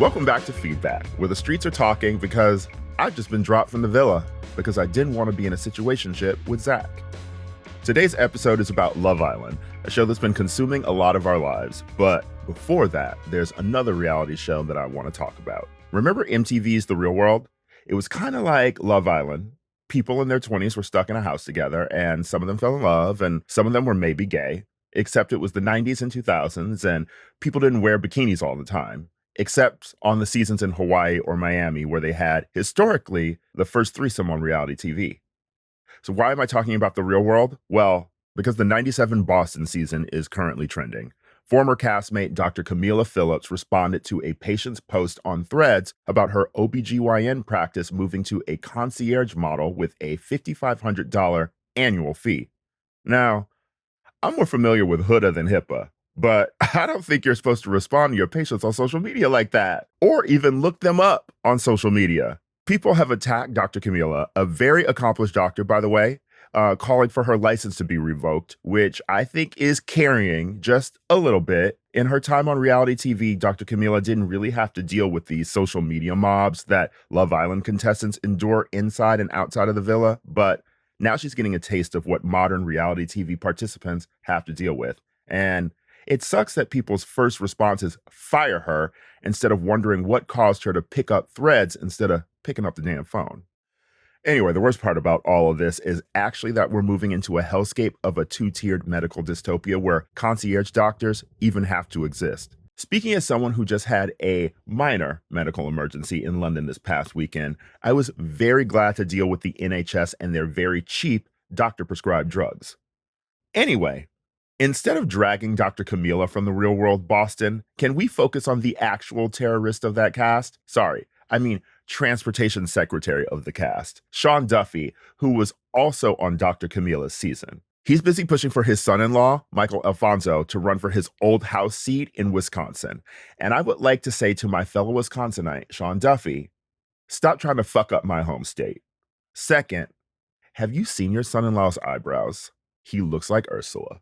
Welcome back to Feedback, where the streets are talking because I've just been dropped from the villa because I didn't want to be in a situationship with Zach. Today's episode is about Love Island, a show that's been consuming a lot of our lives. But before that, there's another reality show that I want to talk about. Remember MTV's The Real World? It was kind of like Love Island. People in their 20s were stuck in a house together, and some of them fell in love, and some of them were maybe gay, except it was the 90s and 2000s, and people didn't wear bikinis all the time, except on the seasons in Hawaii or Miami, where they had, historically, the first threesome on reality TV. So why am I talking about The Real World? Well, because the 97 Boston season is currently trending. Former castmate Dr. Camila Phillips responded to a patient's post on Threads about her OBGYN practice moving to a concierge model with a $5,500 annual fee. Now, I'm more familiar with Huda than HIPAA, but I don't think you're supposed to respond to your patients on social media like that, or even look them up on social media. People have attacked Dr. Camila, a very accomplished doctor, by the way, calling for her license to be revoked, which I think is carrying just a little bit. In her time on reality TV, Dr. Camila didn't really have to deal with these social media mobs that Love Island contestants endure inside and outside of the villa, but now she's getting a taste of what modern reality TV participants have to deal with. And it sucks that people's first response is fire her instead of wondering what caused her to pick up Threads instead of picking up the damn phone. Anyway, the worst part about all of this is actually that we're moving into a hellscape of a two-tiered medical dystopia where concierge doctors even have to exist. Speaking as someone who just had a minor medical emergency in London this past weekend, I was very glad to deal with the NHS and their very cheap doctor-prescribed drugs. Anyway, instead of dragging Dr. Camila from The Real World Boston, can we focus on the actual terrorist of that cast? Sorry, I mean transportation secretary of the cast, Sean Duffy, who was also on Dr. Camila's season. He's busy pushing for his son-in-law, Michael Alfonso, to run for his old house seat in Wisconsin. And I would like to say to my fellow Wisconsinite, Sean Duffy, stop trying to fuck up my home state. Second, have you seen your son-in-law's eyebrows? He looks like Ursula.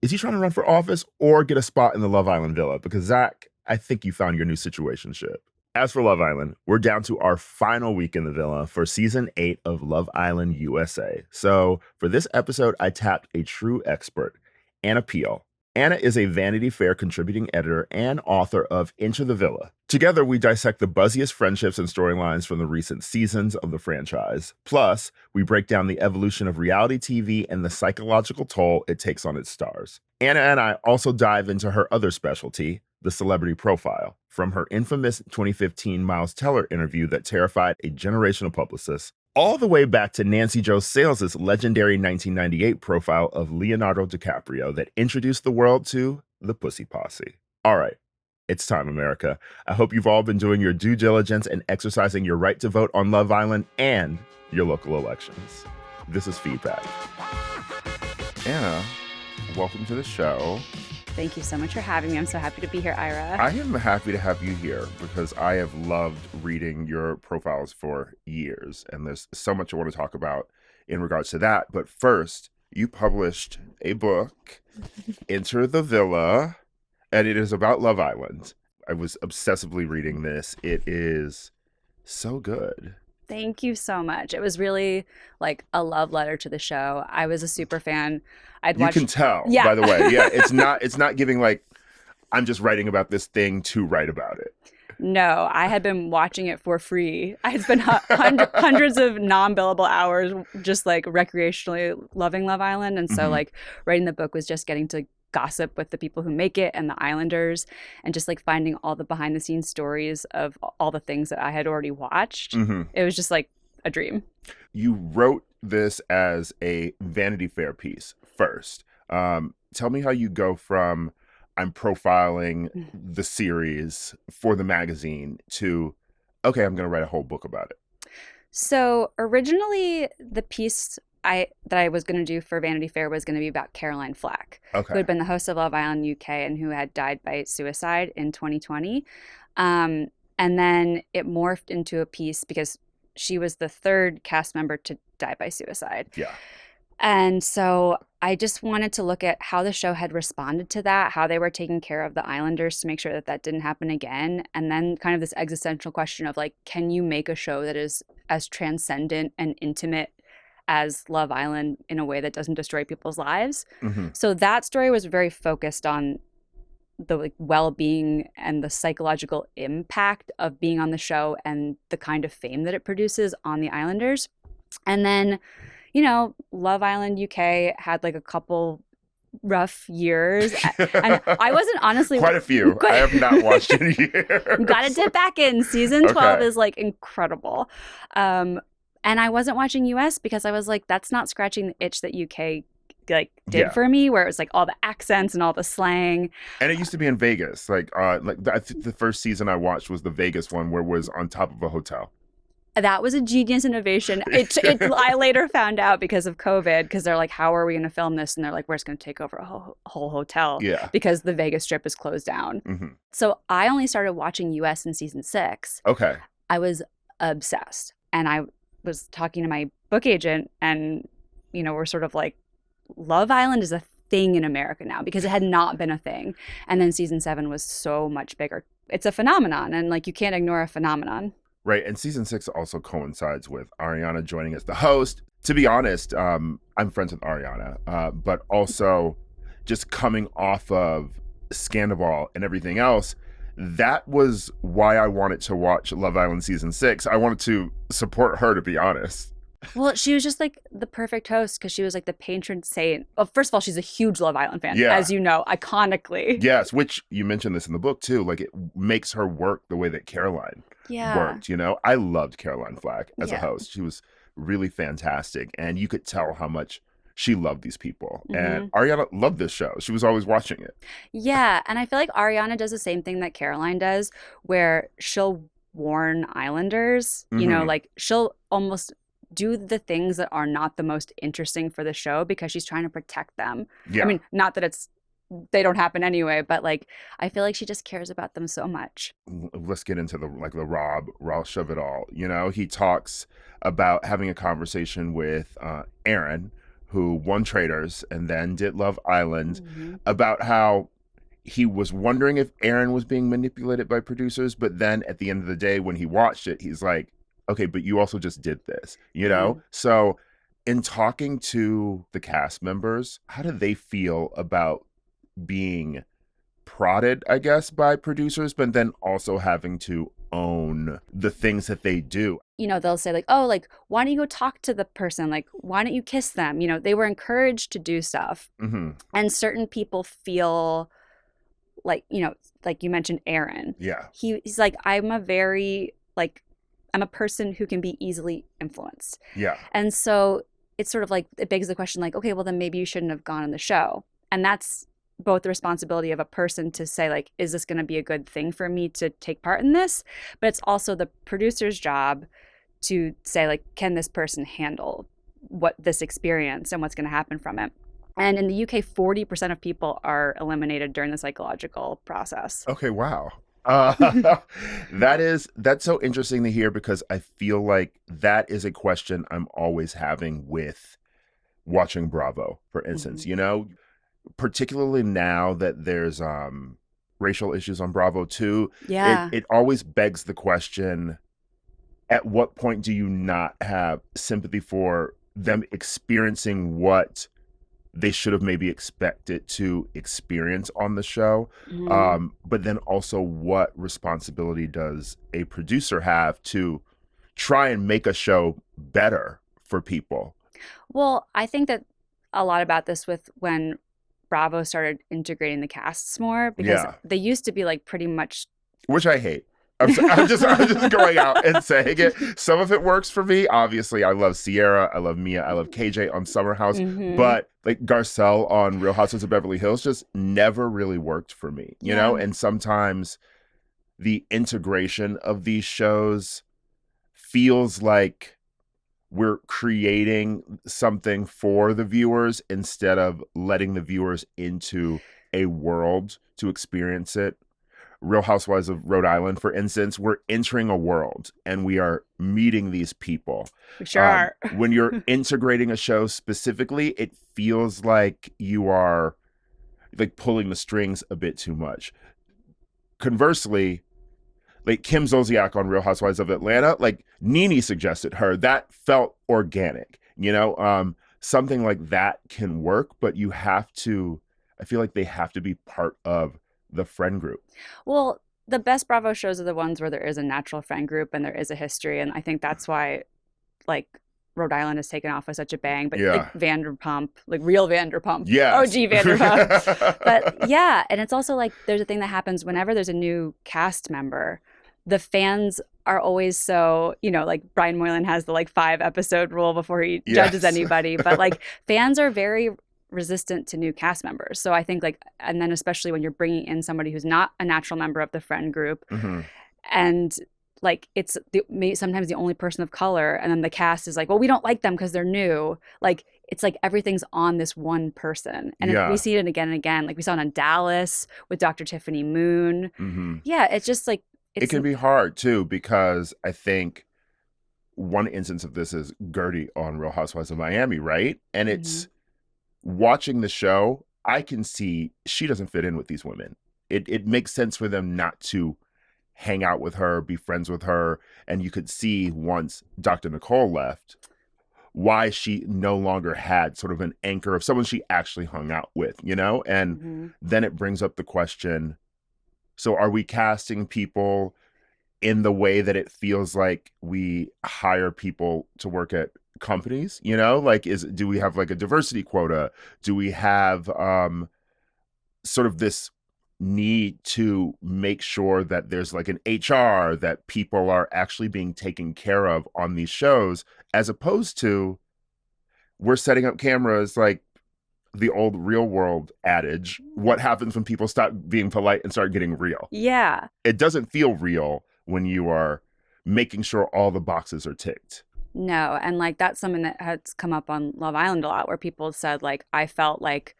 Is he trying to run for office or get a spot in the Love Island villa? Because Zach, I think you found your new situationship. As for Love Island, we're down to our final week in the villa for season 8 of Love Island USA. So for this episode, I tapped a true expert, Anna Peele. Anna is a Vanity Fair contributing editor and author of Into the Villa. Together, we dissect the buzziest friendships and storylines from the recent seasons of the franchise. Plus, we break down the evolution of reality TV and the psychological toll it takes on its stars. Anna and I also dive into her other specialty, the celebrity profile, from her infamous 2015 Miles Teller interview that terrified a generation of publicists, all the way back to Nancy Jo Sales' legendary 1998 profile of Leonardo DiCaprio that introduced the world to the Pussy Posse. All right, it's time, America. I hope you've all been doing your due diligence and exercising your right to vote on Love Island and your local elections. This is Feedback. Anna, welcome to the show. Thank you so much for having me. I'm so happy to be here, Ira. I am happy to have you here because I have loved reading your profiles for years, and there's so much I want to talk about in regards to that. But first, you published a book, Enter the Villa, and it is about Love Island. I was obsessively reading this. It is so good. Thank you so much. It was really like a love letter to the show. I was a super fan. You can tell, by the way. Yeah, it's not giving like, I'm just writing about this thing to write about it. No, I had been watching it for free. I had spent hundreds of non-billable hours just like recreationally loving Love Island. And so like writing the book was just getting to gossip with the people who make it and the Islanders and just like finding all the behind the scenes stories of all the things that I had already watched. It was just like a dream. You wrote this as a Vanity Fair piece first. Tell me how you go from I'm profiling the series for the magazine to, okay, I'm going to write a whole book about it. So originally the piece that I was going to do for Vanity Fair was going to be about Caroline Flack, who had been the host of Love Island UK and who had died by suicide in 2020. And then it morphed into a piece because she was the third cast member to die by suicide. Yeah. And so I just wanted to look at how the show had responded to that, how they were taking care of the Islanders to make sure that that didn't happen again. And then kind of this existential question of like, can you make a show that is as transcendent and intimate as Love Island in a way that doesn't destroy people's lives? Mm-hmm. So that story was very focused on the like well-being and the psychological impact of being on the show and the kind of fame that it produces on the Islanders. And then, Love Island UK had like a couple rough years. And I wasn't honestly quite a few. I have not watched in years. Gotta dip back in. Season 12 Okay. is like incredible. And I wasn't watching US because I was like, that's not scratching the itch that UK like did Yeah. for me, where it was like all the accents and all the slang. And it used to be in Vegas. I think the first season I watched was the Vegas one where it was on top of a hotel. That was a genius innovation. I later found out because of COVID, because they're like, how are we going to film this? And they're like, we're just going to take over a whole hotel Yeah. because the Vegas Strip is closed down. Mm-hmm. So I only started watching US in season 6. Okay. I was obsessed. And I was talking to my book agent and, we're sort of like, Love Island is a thing in America now because it had not been a thing. And then season 7 was so much bigger. It's a phenomenon, and like you can't ignore a phenomenon. Right. And season 6 also coincides with Ariana joining as the host. To be honest, I'm friends with Ariana, but also just coming off of Scandal and everything else, that was why I wanted to watch Love Island season 6. I wanted to support her, to be honest. Well, she was just like the perfect host because she was like the patron saint. Well, first of all, she's a huge Love Island fan, Yeah. as you know, iconically. Yes, which you mentioned this in the book too. Like it makes her work the way that Caroline worked. I loved Caroline Flack as a host. She was really fantastic, and you could tell how much she loved these people. Mm-hmm. And Ariana loved this show. She was always watching it. Yeah, and I feel like Ariana does the same thing that Caroline does, where she'll warn Islanders. Mhm. Like she'll almost do the things that are not the most interesting for the show because she's trying to protect them. Yeah. I mean, not that they don't happen anyway, but like I feel like she just cares about them so much. Let's get into the Rob Roush of it all. He talks about having a conversation with Aaron, who won Traders and then did Love Island, Mm-hmm. about how he was wondering if Aaron was being manipulated by producers, but then at the end of the day, when he watched it, he's like, okay, but you also just did this, Mm-hmm. So in talking to the cast members, how do they feel about being prodded, I guess, by producers, but then also having to own the things that they do? They'll say like, oh, like, why don't you go talk to the person? Like, why don't you kiss them? They were encouraged to do stuff. Mm-hmm. And certain people feel like, like you mentioned Aaron. Yeah. He's like, I'm a person who can be easily influenced. Yeah. And so it's sort of like, it begs the question like, okay, well then maybe you shouldn't have gone on the show. And that's both the responsibility of a person to say like, is this going to be a good thing for me to take part in this? But it's also the producer's job to say like, can this person handle this experience and what's going to happen from it? And in the UK, 40% of people are eliminated during the psychological process. Okay, wow. That's so interesting to hear, because I feel like that is a question I'm always having with watching Bravo, for instance. Mm-hmm. Particularly now that there's racial issues on Bravo too. Yeah. It always begs the question, at what point do you not have sympathy for them experiencing what they should have maybe expected to experience on the show? Mm-hmm. But then also, what responsibility does a producer have to try and make a show better for people? Well, I think that a lot about this with when Bravo started integrating the casts more, because they used to be like pretty much, which I hate. I'm just going out and saying it. Some of it works for me. Obviously, I love Sierra, I love Mia, I love KJ on Summer House, mm-hmm. but like Garcelle on Real Housewives of Beverly Hills just never really worked for me, you know? And sometimes the integration of these shows feels like we're creating something for the viewers instead of letting the viewers into a world to experience it. Real Housewives of Rhode Island, for instance, we're entering a world and we are meeting these people. We sure are. When you're integrating a show specifically, it feels like you are like pulling the strings a bit too much. Conversely, like Kim Zolciak on Real Housewives of Atlanta, like Nene suggested her, that felt organic, something like that can work, but I feel like they have to be part of the friend group. Well, the best Bravo shows are the ones where there is a natural friend group and there is a history. And I think that's why, like, Rhode Island has taken off with such a bang. But like Vanderpump, like real Vanderpump, OG Vanderpump. But yeah, and it's also like there's a thing that happens whenever there's a new cast member. The fans are always so, like Brian Moylan has the like 5-episode rule before he judges anybody. But like fans are very resistant to new cast members. So I think and then especially when you're bringing in somebody who's not a natural member of the friend group, and like it's sometimes the only person of color, and then the cast is like, well, we don't like them because they're new. Like it's like everything's on this one person, and we see it again and again. Like we saw it on Dallas with Dr. Tiffany Moon. Yeah, it's just like it can be hard too, because I think one instance of this is Gertie on Real Housewives of Miami, right? And it's watching the show, I can see she doesn't fit in with these women. It makes sense for them not to hang out with her, be friends with her. And you could see once Dr. Nicole left, why she no longer had sort of an anchor of someone she actually hung out with, And then it brings up the question, so are we casting people in the way that it feels like we hire people to work at companies, like do we have like a diversity quota? Do we have sort of this need to make sure that there's like an HR, that people are actually being taken care of on these shows, as opposed to we're setting up cameras like the old Real World adage, what happens when people stop being polite and start getting real? Yeah. It doesn't feel real when you are making sure all the boxes are ticked. No, and like that's something that has come up on Love Island a lot, where people said like I felt like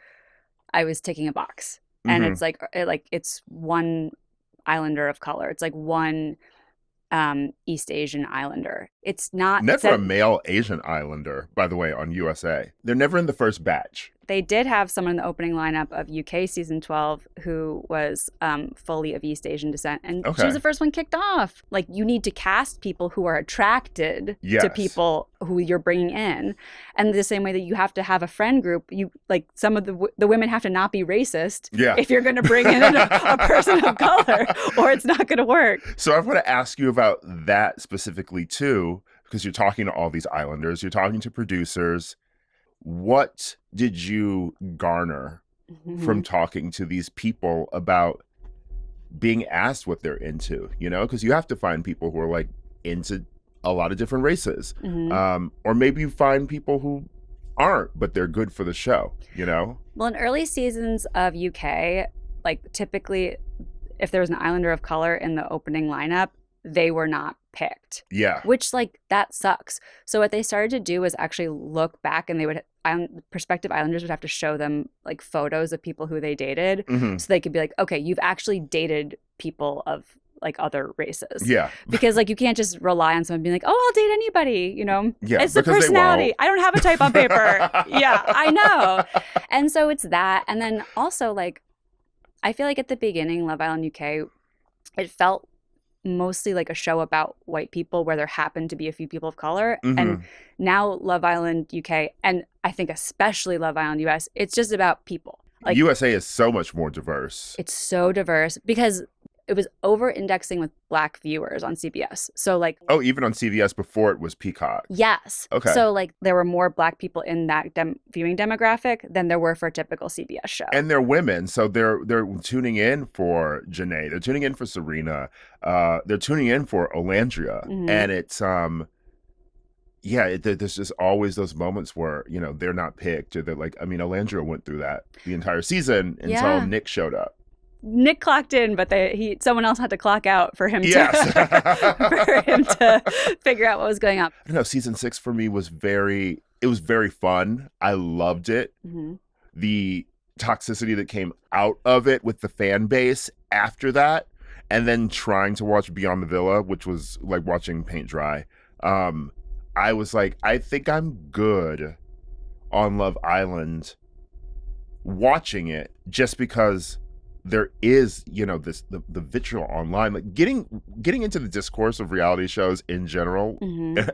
I was ticking a box, and it's like it's one Islander of color, it's like one East Asian Islander. It's not never a male Asian Islander, by the way, on USA. They're never in the first batch. They did have someone in the opening lineup of UK season 12 who was fully of East Asian descent. And she was the first one kicked off. Like, you need to cast people who are attracted to people who you're bringing in. And the same way that you have to have a friend group, you like some of the women have to not be racist if you're going to bring in a person of color, or it's not going to work. So I want to ask you about that specifically too, because you're talking to all these Islanders, you're talking to producers. What did you garner from talking to these people about being asked what they're into, because you have to find people who are like into a lot of different races, or maybe you find people who aren't, but they're good for the show, Well, in early seasons of UK, like typically if there was an Islander of color in the opening lineup, they were not picked. Yeah. Which like that sucks. So what they started to do was actually look back, and they would prospective Islanders would have to show them like photos of people who they dated, so they could be like, okay, you've actually dated people of like other races. Yeah. Because like you can't just rely on someone being like, oh, I'll date anybody, Yeah, it's the personality. I don't have a type on paper. Yeah, I know. And so it's that. And then also like I feel like at the beginning, Love Island UK, it felt mostly like a show about white people where there happened to be a few people of color. And now Love Island UK, and I think especially Love Island US, it's just about people. Like USA is so much more diverse. It's so diverse because it was over-indexing with Black viewers on CBS. So like... Oh, even on CBS before it was Peacock. Yes. Okay. So like there were more Black people in that viewing demographic than there were for a typical CBS show. And they're women, so they're tuning in for Janae. They're tuning in for Serena. They're tuning in for Olandria. And it's... there's just always those moments where, they're not picked. Or they're like, I mean, Olandria went through that the entire season until Nick showed up. Nick clocked in, but someone else had to clock out for him to figure out what was going on. I don't know. Season 6 for me was very fun. I loved it. The toxicity that came out of it with the fan base after that, and then trying to watch Beyond the Villa, which was like watching paint dry. I was like, I think I'm good on Love Island watching it, just because there is, you know, this the vitriol online, like getting into the discourse of reality shows in general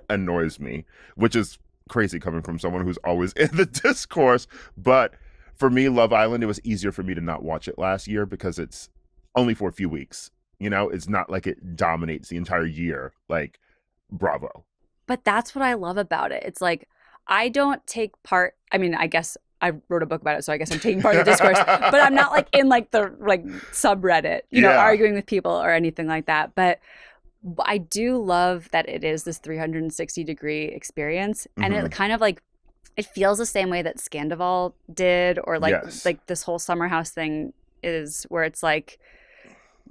annoys me, which is crazy coming from someone who's always in the discourse. But for me, Love Island, it was easier for me to not watch it last year because it's only for a few weeks. You know, it's not like it dominates the entire year like Bravo. But that's what I love about it. It's like, I don't take part. I mean, I guess I wrote a book about it, so I guess I'm taking part of the discourse. But I'm not like in like the like subreddit, you know, arguing with people or anything like that. But I do love that it is this 360-degree experience, and it kind of like, it feels the same way that Scandival did, or like like this whole Summer House thing is, where it's like,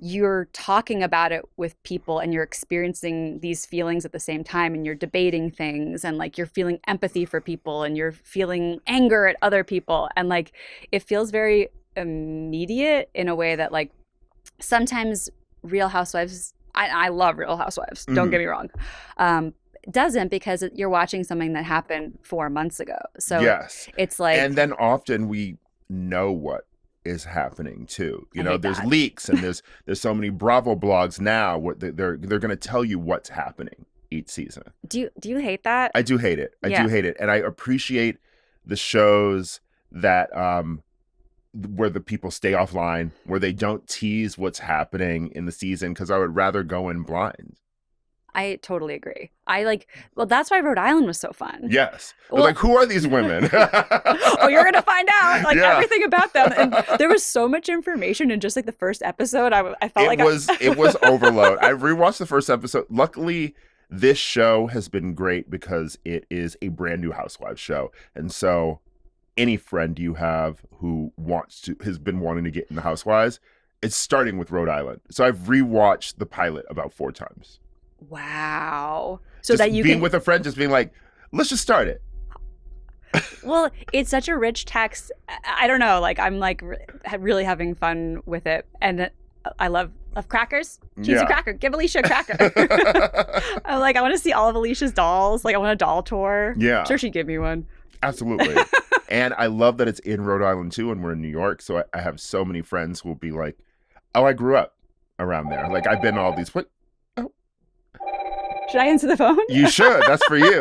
you're talking about it with people and you're experiencing these feelings at the same time, and you're debating things, and like you're feeling empathy for people and you're feeling anger at other people, and like it feels very immediate in a way that like sometimes Real Housewives, I love Real Housewives, don't get me wrong, doesn't, because you're watching something that happened 4 months ago. So it's like, and then often we know what is happening too. You know, there's leaks, and there's so many Bravo blogs now. What they're going to tell you what's happening each season. Do you hate that? I do hate it. I do hate it, and I appreciate the shows that where the people stay offline, where they don't tease what's happening in the season, because I would rather go in blind. I totally agree. Well, that's why Rhode Island was so fun. Yes. Well, like, who are these women? Oh, you're going to find out everything about them. And there was so much information in just like the first episode. I felt it was overload. I rewatched the first episode. Luckily, this show has been great because it is a brand new Housewives show. And so any friend you have who has been wanting to get in the Housewives, it's starting with Rhode Island. So I've rewatched the pilot about 4 times. Wow. So just that you being with a friend, just being like, let's just start it. Well, it's such a rich text. I don't know. Like, I'm like really having fun with it. And I love crackers. Cheesy cracker. Give Alicia a cracker. I'm like, I want to see all of Alicia's dolls. Like, I want a doll tour. Yeah. I'm sure she'd give me one. Absolutely. And I love that it's in Rhode Island too, and we're in New York. So I have so many friends who will be like, oh, I grew up around there. Like, I've been to all these. Should I answer the phone? You should. That's for you.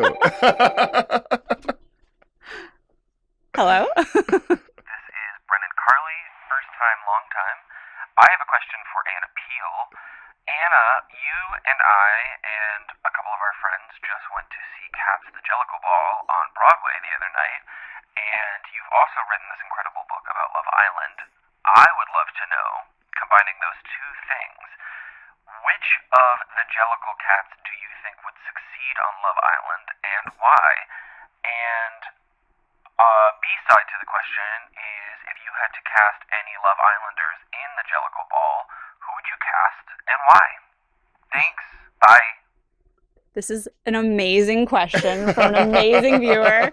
Hello? This is Brennan Carly, first time, long time. I have a question for Anna Peele. Anna, you and I and a couple of our friends just went to see Cats the Jellicle Ball on Broadway the other night, and you've also written this incredible book about Love Island. I would love to know, combining those two things, which of the Jellicle cats do you think would succeed on Love Island, and why? And B-side to the question is, if you had to cast any Love Islanders in the Jellicle Ball, who would you cast and why? Thanks. Bye. This is an amazing question from an amazing viewer.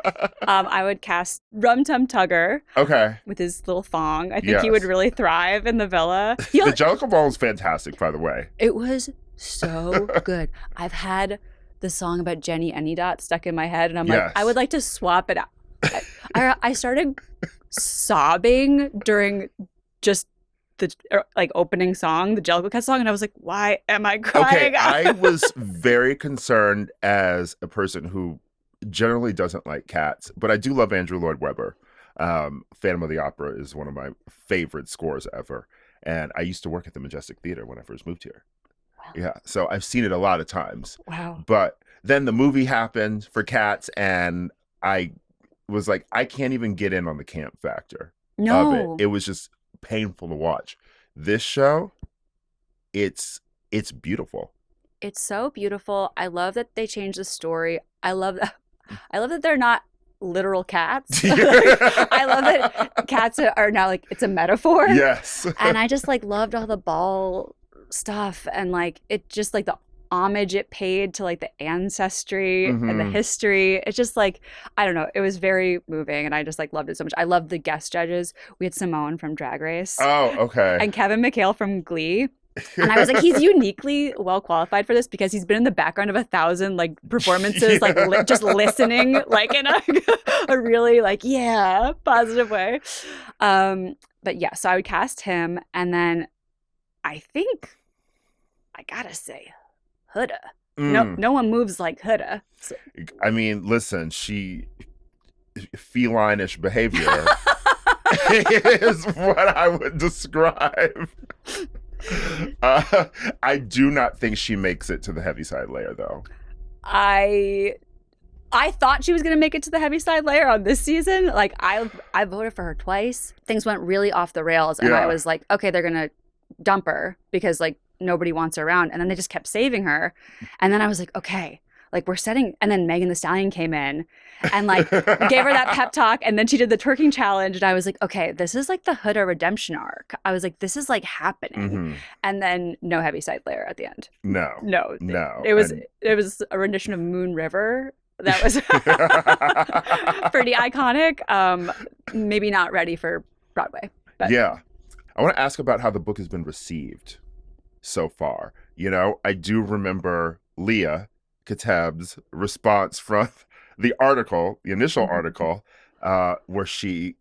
I would cast Rum Tum Tugger. Okay. With his little thong. I think he would really thrive in the villa. The Jellicle Ball is fantastic, by the way. It was so good. I've had the song about Jenny Anydot stuck in my head, and I'm like, I would like to swap it out. I started sobbing during just the opening song, the Jellicle Cat song, and I was like, why am I crying? Okay, I was very concerned as a person who generally doesn't like cats, but I do love Andrew Lloyd Webber. Phantom of the Opera is one of my favorite scores ever, and I used to work at the Majestic Theater when I first moved here. Wow. Yeah, so I've seen it a lot of times. Wow. But then the movie happened for Cats, and I was like, I can't even get in on the camp factor of it. It was just painful to watch. This show, it's beautiful. It's so beautiful. I love that they changed the story. I love that they're not literal cats. I love that cats are now like, it's a metaphor. Yes. And I just like loved all the ball stuff, and like it just like the homage it paid to like the ancestry and the history. It's just like, I don't know, it was very moving, and I just like loved it so much. I loved the guest judges. We had Simone from Drag Race. Oh, okay. And Kevin McHale from Glee. And I was like, he's uniquely well qualified for this because he's been in the background of 1,000 like performances, like just listening, like in a really like, positive way. But yeah, so I would cast him. And then I think I gotta say Huda. No one moves like Huda. So. I mean, listen, feline-ish behavior is what I would describe. I do not think she makes it to the heaviside layer, though. I thought she was going to make it to the heaviside layer on this season. Like, I voted for her twice. Things went really off the rails, and I was like, okay, they're going to dump her because, like, nobody wants her around. And then they just kept saving her. And then I was like, okay, like, we're setting. And then Megan Thee Stallion came in and, like, gave her that pep talk. And then she did the twerking challenge. And I was like, okay, this is like the Huda redemption arc. I was like, this is like happening. Mm-hmm. And then no heavyside layer at the end. No. It was a rendition of Moon River. That was pretty iconic. Maybe not ready for Broadway. But. Yeah. I want to ask about how the book has been received so far. You know, I do remember Leah Katab's response from the initial article, where she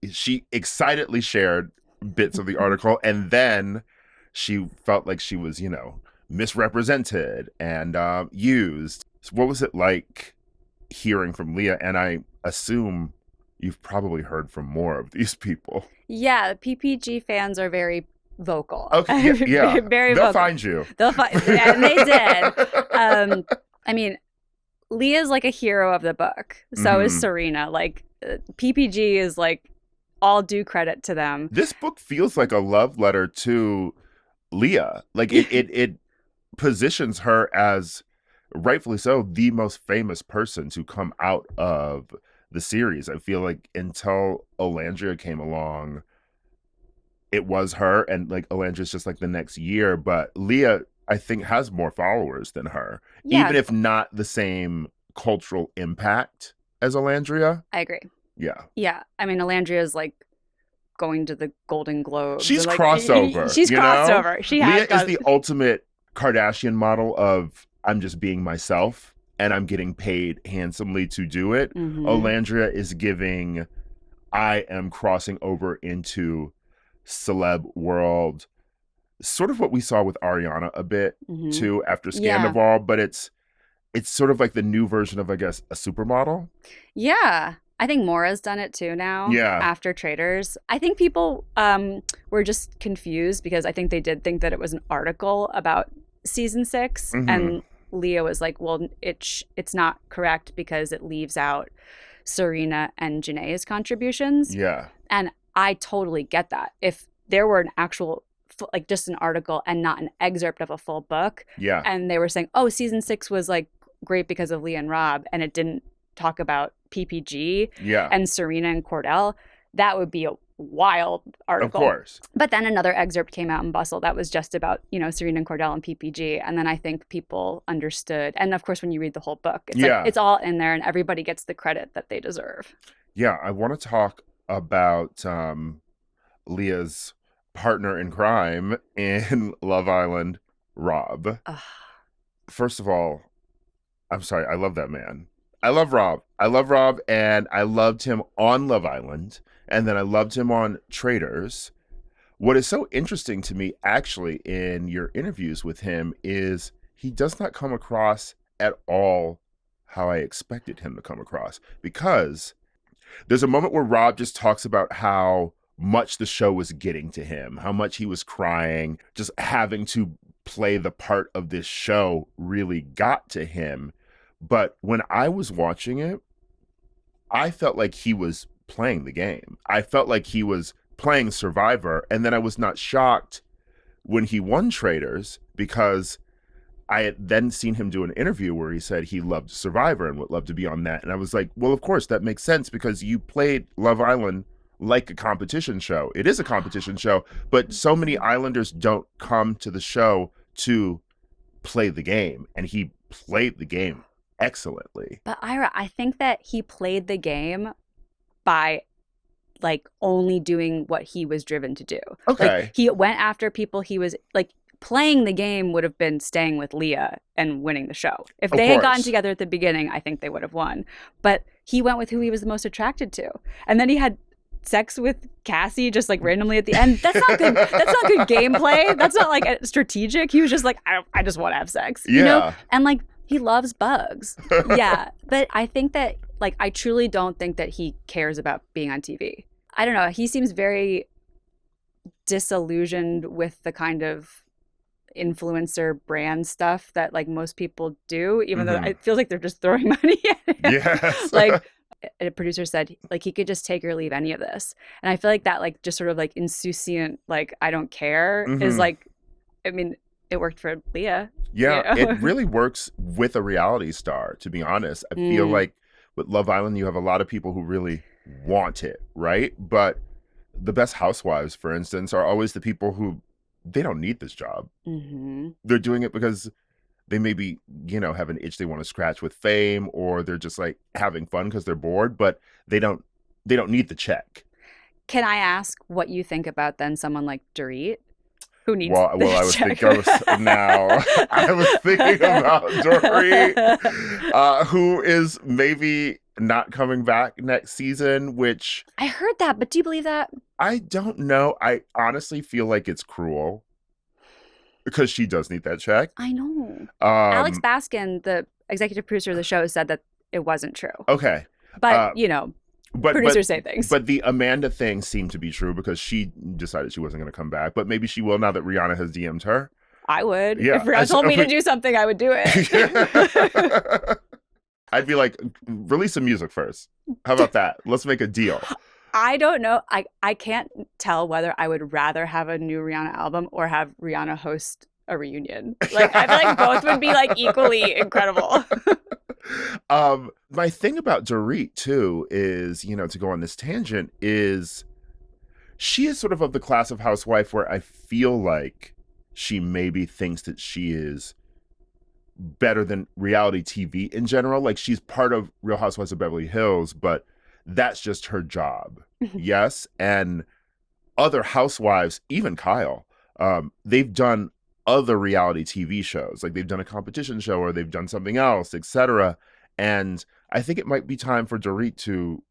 excitedly shared bits of the article, and then she felt like she was, misrepresented and used. So what was it like hearing from Leah? And I assume you've probably heard from more of these people. Yeah, PPG fans are very vocal. Okay, yeah. Very They'll vocal. find you. And they did. I mean, Leah's like a hero of the book. So is Serena. Like, PPG is like all due credit to them. This book feels like a love letter to Leah. Like it positions her as, rightfully so, the most famous person to come out of the series. I feel like until Olandria came along, it was her, and like Olandria's just like the next year. But Leah, I think, has more followers than her, even if not the same cultural impact as Olandria. I agree. Yeah. Yeah. I mean, Olandria is like going to the Golden Globes. She's crossover. She's crossover. Leah is the ultimate Kardashian model of, I'm just being myself and I'm getting paid handsomely to do it. Mm-hmm. Olandria is giving, I am crossing over into celeb world, sort of what we saw with Ariana a bit too after Scandival, but it's sort of like the new version of, I guess, a supermodel. Yeah. I think Maura's done it too now. Yeah. After Traitors. I think people were just confused because I think they did think that it was an article about season 6, and Leah was like, well, it's not correct because it leaves out Serena and Janae's contributions. Yeah. And I totally get that. If there were an actual, like, just an article and not an excerpt of a full book, and they were saying, oh, season 6 was like great because of Leah and Rob, and it didn't talk about PPG and Serena and Cordell, that would be a wild article. Of course. But then another excerpt came out in Bustle that was just about, Serena and Cordell and PPG. And then I think people understood. And of course, when you read the whole book, it's like, it's all in there and everybody gets the credit that they deserve. Yeah. I want to talk about Leah's partner in crime in Love Island, Rob. First of all, I'm sorry, I love that man. I love Rob, and I loved him on Love Island, and then I loved him on Traitors. What is so interesting to me, actually, in your interviews with him is he does not come across at all how I expected him to come across, because there's a moment where Rob just talks about how much the show was getting to him, how much he was crying, just having to play the part of this show really got to him. But when I was watching it, I felt like he was playing the game. I felt like he was playing Survivor. And then I was not shocked when he won Traitors, because I had then seen him do an interview where he said he loved Survivor and would love to be on that. And I was like, well, of course, that makes sense, because you played Love Island like a competition show. It is a competition show, but so many Islanders don't come to the show to play the game. And he played the game excellently. But Ira, I think that he played the game by like only doing what he was driven to do. Okay. Like, he went after people he was like, playing the game would have been staying with Leah and winning the show. If Of they had gotten course. together at the beginning, I think they would have won. But he went with who he was the most attracted to. And then he had sex with Cassie just like randomly at the end. That's not good. That's not good gameplay. That's not like strategic. He was just like, I just want to have sex, you know? Yeah. And like, he loves bugs. Yeah. But I think that like, I truly don't think that he cares about being on TV. I don't know. He seems very disillusioned with the kind of influencer brand stuff that like most people do, even though it feels like they're just throwing money at it. Yes. Like a producer said, like he could just take or leave any of this. And I feel like that like just sort of like insouciant, like I don't care is like, I mean, it worked for Leah. Yeah, You know? it really works with a reality star, to be honest. I feel like with Love Island, you have a lot of people who really want it, right? But the best housewives, for instance, are always the people who, they don't need this job. They're doing it because they maybe, you know, have an itch they want to scratch with fame, or they're just like having fun because they're bored, but they don't need the check. Can I ask what you think about then someone like Dorit? Who needs Well, this I was check? thinking about Dorit, who is maybe not coming back next season, which I heard that, but do you believe that? I don't know. I honestly feel like it's cruel because she does need that check. I know. Alex Baskin, the executive producer of the show, said that it wasn't true. Okay. But, you know, producers say things. But the Amanda thing seemed to be true because she decided she wasn't going to come back. But maybe she will now that Rihanna has DM'd her. I would. Yeah. If Rihanna told me to do something, I would do it. I'd be like, release some music first. How about that? Let's make a deal. I don't know. I can't tell whether I would rather have a new Rihanna album or have Rihanna host a reunion. Like, I feel like both would be like equally incredible. My thing about Dorit too is, you know, to go on this tangent, is she is sort of the class of housewife where I feel like she maybe thinks that she is better than reality TV in general. Like, she's part of Real Housewives of Beverly Hills, but that's just her job. Yes. And other housewives, even Kyle, they've done other reality TV shows. Like, they've done a competition show or they've done something else, etc. And I think it might be time for Dorit to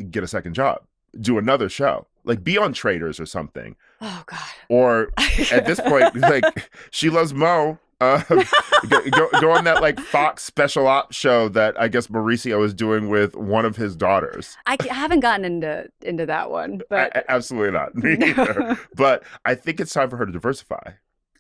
get a second job, do another show, like be on Traders or something. Oh God. Or at this point, like, she loves Mo. Go on that like Fox special ops show that I guess Mauricio is doing with one of his daughters. I haven't gotten into that one, but Absolutely not. Me neither. But I think it's time for her to diversify.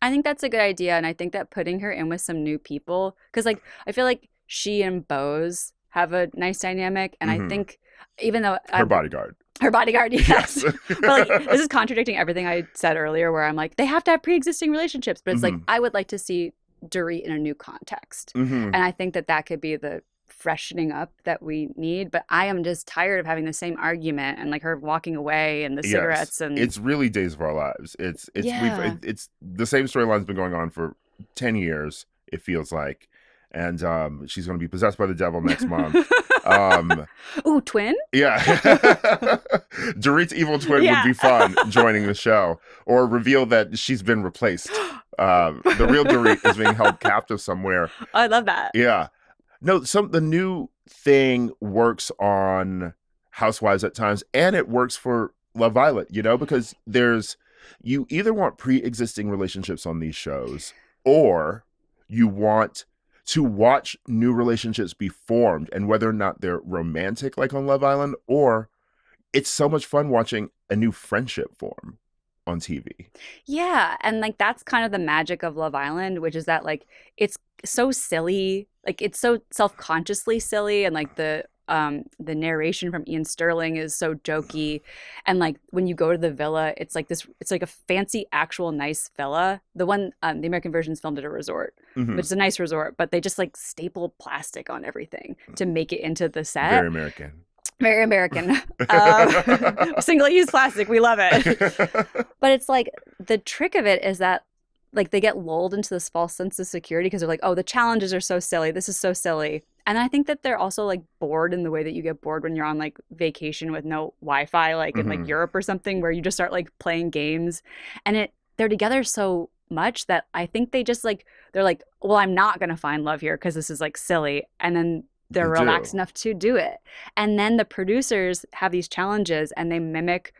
I think that's a good idea, and I think that putting her in with some new people, because like I feel like she and Bose have a nice dynamic, and I think even though Her bodyguard. Her bodyguard, yes. Yes. But like, this is contradicting everything I said earlier, where I'm like, they have to have pre-existing relationships. But it's like, I would like to see Dorit in a new context. And I think that could be the freshening up that we need. But I am just tired of having the same argument and like her walking away and the cigarettes. And it's really Days of Our Lives. It's the same storyline's been going on for 10 years, it feels like. And she's going to be possessed by the devil next month. Ooh, twin? Yeah. Dorit's evil twin would be fun joining the show. Or reveal that she's been replaced. The real Dorit is being held captive somewhere. I love that. Yeah. No, the new thing works on Housewives at times, and it works for Love Island, you know, because you either want pre-existing relationships on these shows, or you want to watch new relationships be formed, and whether or not they're romantic like on Love Island, or it's so much fun watching a new friendship form on TV. Yeah. And like that's kind of the magic of Love Island, which is that like it's so silly, like it's so self-consciously silly, and like the narration from Ian Sterling is so jokey, and like when you go to the villa, it's like a fancy actual nice villa. The one the American version's filmed at a resort, which is a nice resort, but they just like staple plastic on everything to make it into the set. Very American. Very American. Single-use plastic. We love it. But it's like the trick of it is that like they get lulled into this false sense of security because they're like, oh, the challenges are so silly. This is so silly. And I think that they're also like bored in the way that you get bored when you're on like vacation with no Wi-Fi, like in like Europe or something, where you just start like playing games, and they're together so much that I think they just like, they're like, well, I'm not going to find love here because this is like silly. And then they're They do. relaxed enough to do it. And then the producers have these challenges and they mimic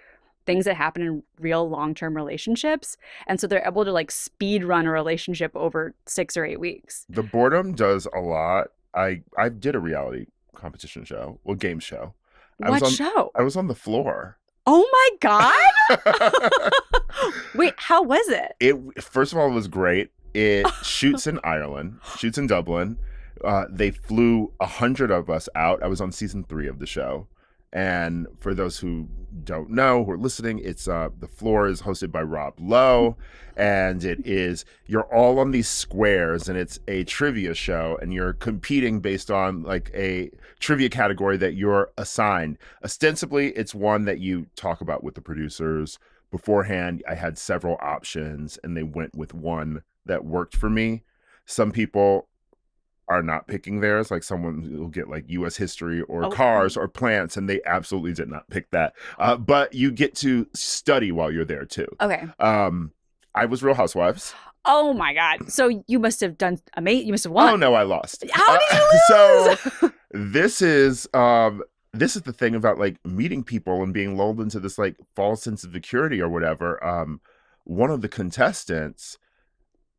things that happen in real long-term relationships. And so they're able to like speed run a relationship over 6 or 8 weeks. The boredom does a lot. I did a reality competition show, well, game show. What show? I was on the floor. Oh my God. Wait, how was it? It first of all, it was great. It shoots in Ireland, shoots in Dublin. They flew 100 of us out. I was on season 3 of the show. And for those who don't know, who are listening, it's The Floor is hosted by Rob Lowe. And it is, you're all on these squares and it's a trivia show and you're competing based on like a trivia category that you're assigned. Ostensibly, it's one that you talk about with the producers. Beforehand, I had several options and they went with one that worked for me. Some people are not picking theirs, like someone will get like U.S. history or cars or plants, and they absolutely did not pick that. But you get to study while you're there too. Okay. I was Real Housewives. Oh my God. So you must have done amazing. You must have won. Oh no, I lost. How did you lose? So this is the thing about like meeting people and being lulled into this like false sense of security or whatever. One of the contestants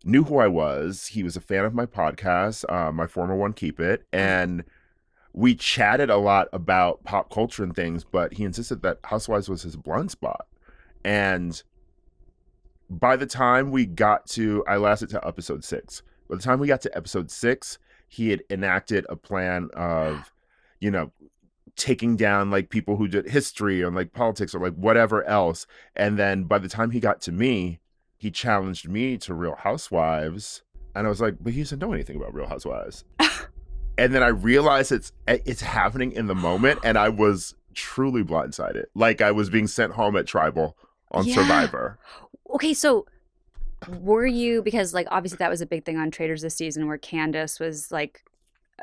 knew who I was. He was a fan of my podcast, my former one, Keep It. And we chatted a lot about pop culture and things, but he insisted that Housewives was his blind spot. And by the time we got to, I lasted to episode 6. By the time we got to episode 6, he had enacted a plan of, you know, taking down like people who did history or like politics or like whatever else. And then by the time he got to me, he challenged me to Real Housewives, and I was like, but he doesn't know anything about Real Housewives. And then I realized it's happening in the moment, and I was truly blindsided. Like I was being sent home at Tribal on Survivor. Okay, so were you, because like obviously that was a big thing on Traitors this season where Candace was like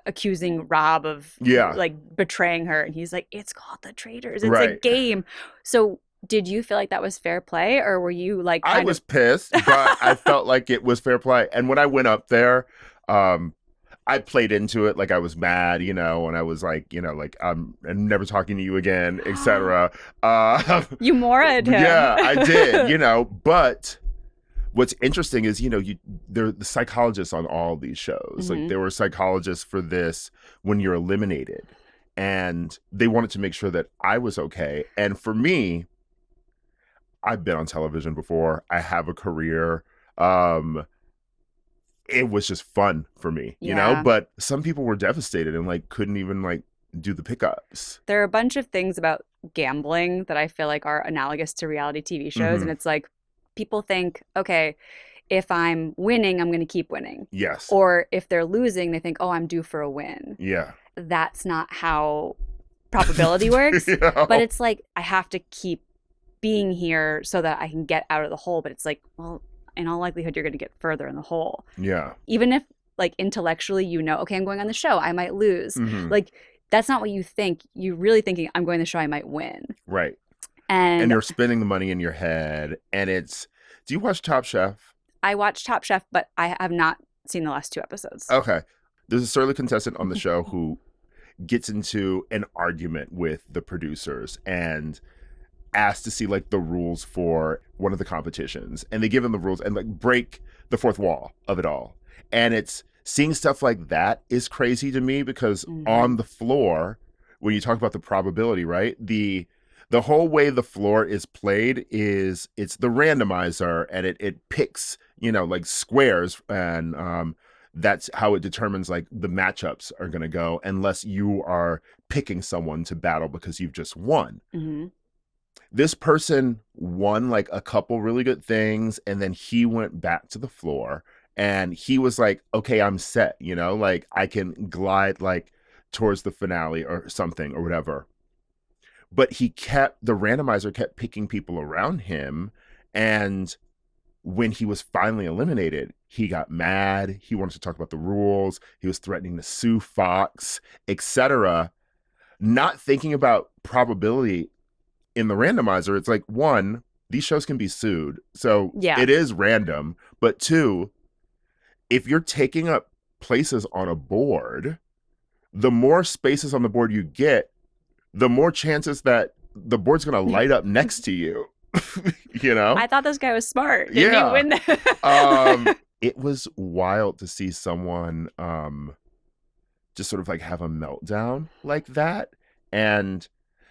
accusing Rob of like betraying her, and he's like, it's called The Traitors. It's a game. So did you feel like that was fair play, or were you like I was pissed, but I felt like it was fair play. And when I went up there, I played into it like I was mad, you know, and I was like, you know, like I'm never talking to you again, etc. You Mora'd him. Yeah, I did, you know. But what's interesting is, you know, there are the psychologists on all these shows. Mm-hmm. Like there were psychologists for this when you're eliminated, and they wanted to make sure that I was okay. And for me, I've been on television before. I have a career. It was just fun for me, you know? But some people were devastated and like couldn't even like do the pickups. There are a bunch of things about gambling that I feel like are analogous to reality TV shows. Mm-hmm. And it's like people think, okay, if I'm winning, I'm going to keep winning. Yes. Or if they're losing, they think, oh, I'm due for a win. Yeah. That's not how probability works. But it's like I have to keep being here so that I can get out of the hole. But it's like, well, in all likelihood, you're going to get further in the hole. Yeah. Even if like intellectually, you know, okay, I'm going on the show, I might lose. Mm-hmm. Like that's not what you think. You're really thinking I'm going on the show, I might win. Right. And you're spending the money in your head. And do you watch Top Chef? I watch Top Chef, but I have not seen the last 2 episodes. Okay. There's a surly contestant on the show who gets into an argument with the producers and asked to see like the rules for one of the competitions, and they give him the rules and like break the fourth wall of it all. And it's seeing stuff like that is crazy to me because on the floor, when you talk about the probability, right? The whole way the floor is played is it's the randomizer, and it picks, you know, like squares, and that's how it determines like the matchups are going to go, unless you are picking someone to battle because you've just won. Mm-hmm. This person won like a couple really good things, and then he went back to the floor and he was like, okay, I'm set, you know, like I can glide like towards the finale or something or whatever. But the randomizer kept picking people around him, and when he was finally eliminated, he got mad. He wanted to talk about the rules. He was threatening to sue Fox, etc. Not thinking about probability in the randomizer. It's like, one, these shows can be sued. So Yeah. it is random. But two, if you're taking up places on a board, the more spaces on the board you get, the more chances that the board's going to light up next to you. You know? I thought this guy was smart. Didn't he win It was wild to see someone just sort of like have a meltdown like that. And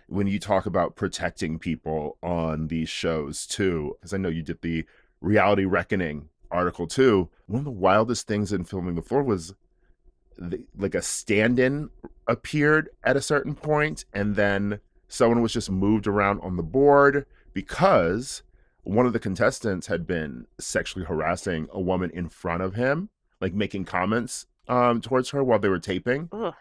when you talk about protecting people on these shows too, because I know you did the Reality Reckoning article too, one of the wildest things in filming the floor was like a stand-in appeared at a certain point, and then someone was just moved around on the board because one of the contestants had been sexually harassing a woman in front of him, like making comments towards her while they were taping. Ugh.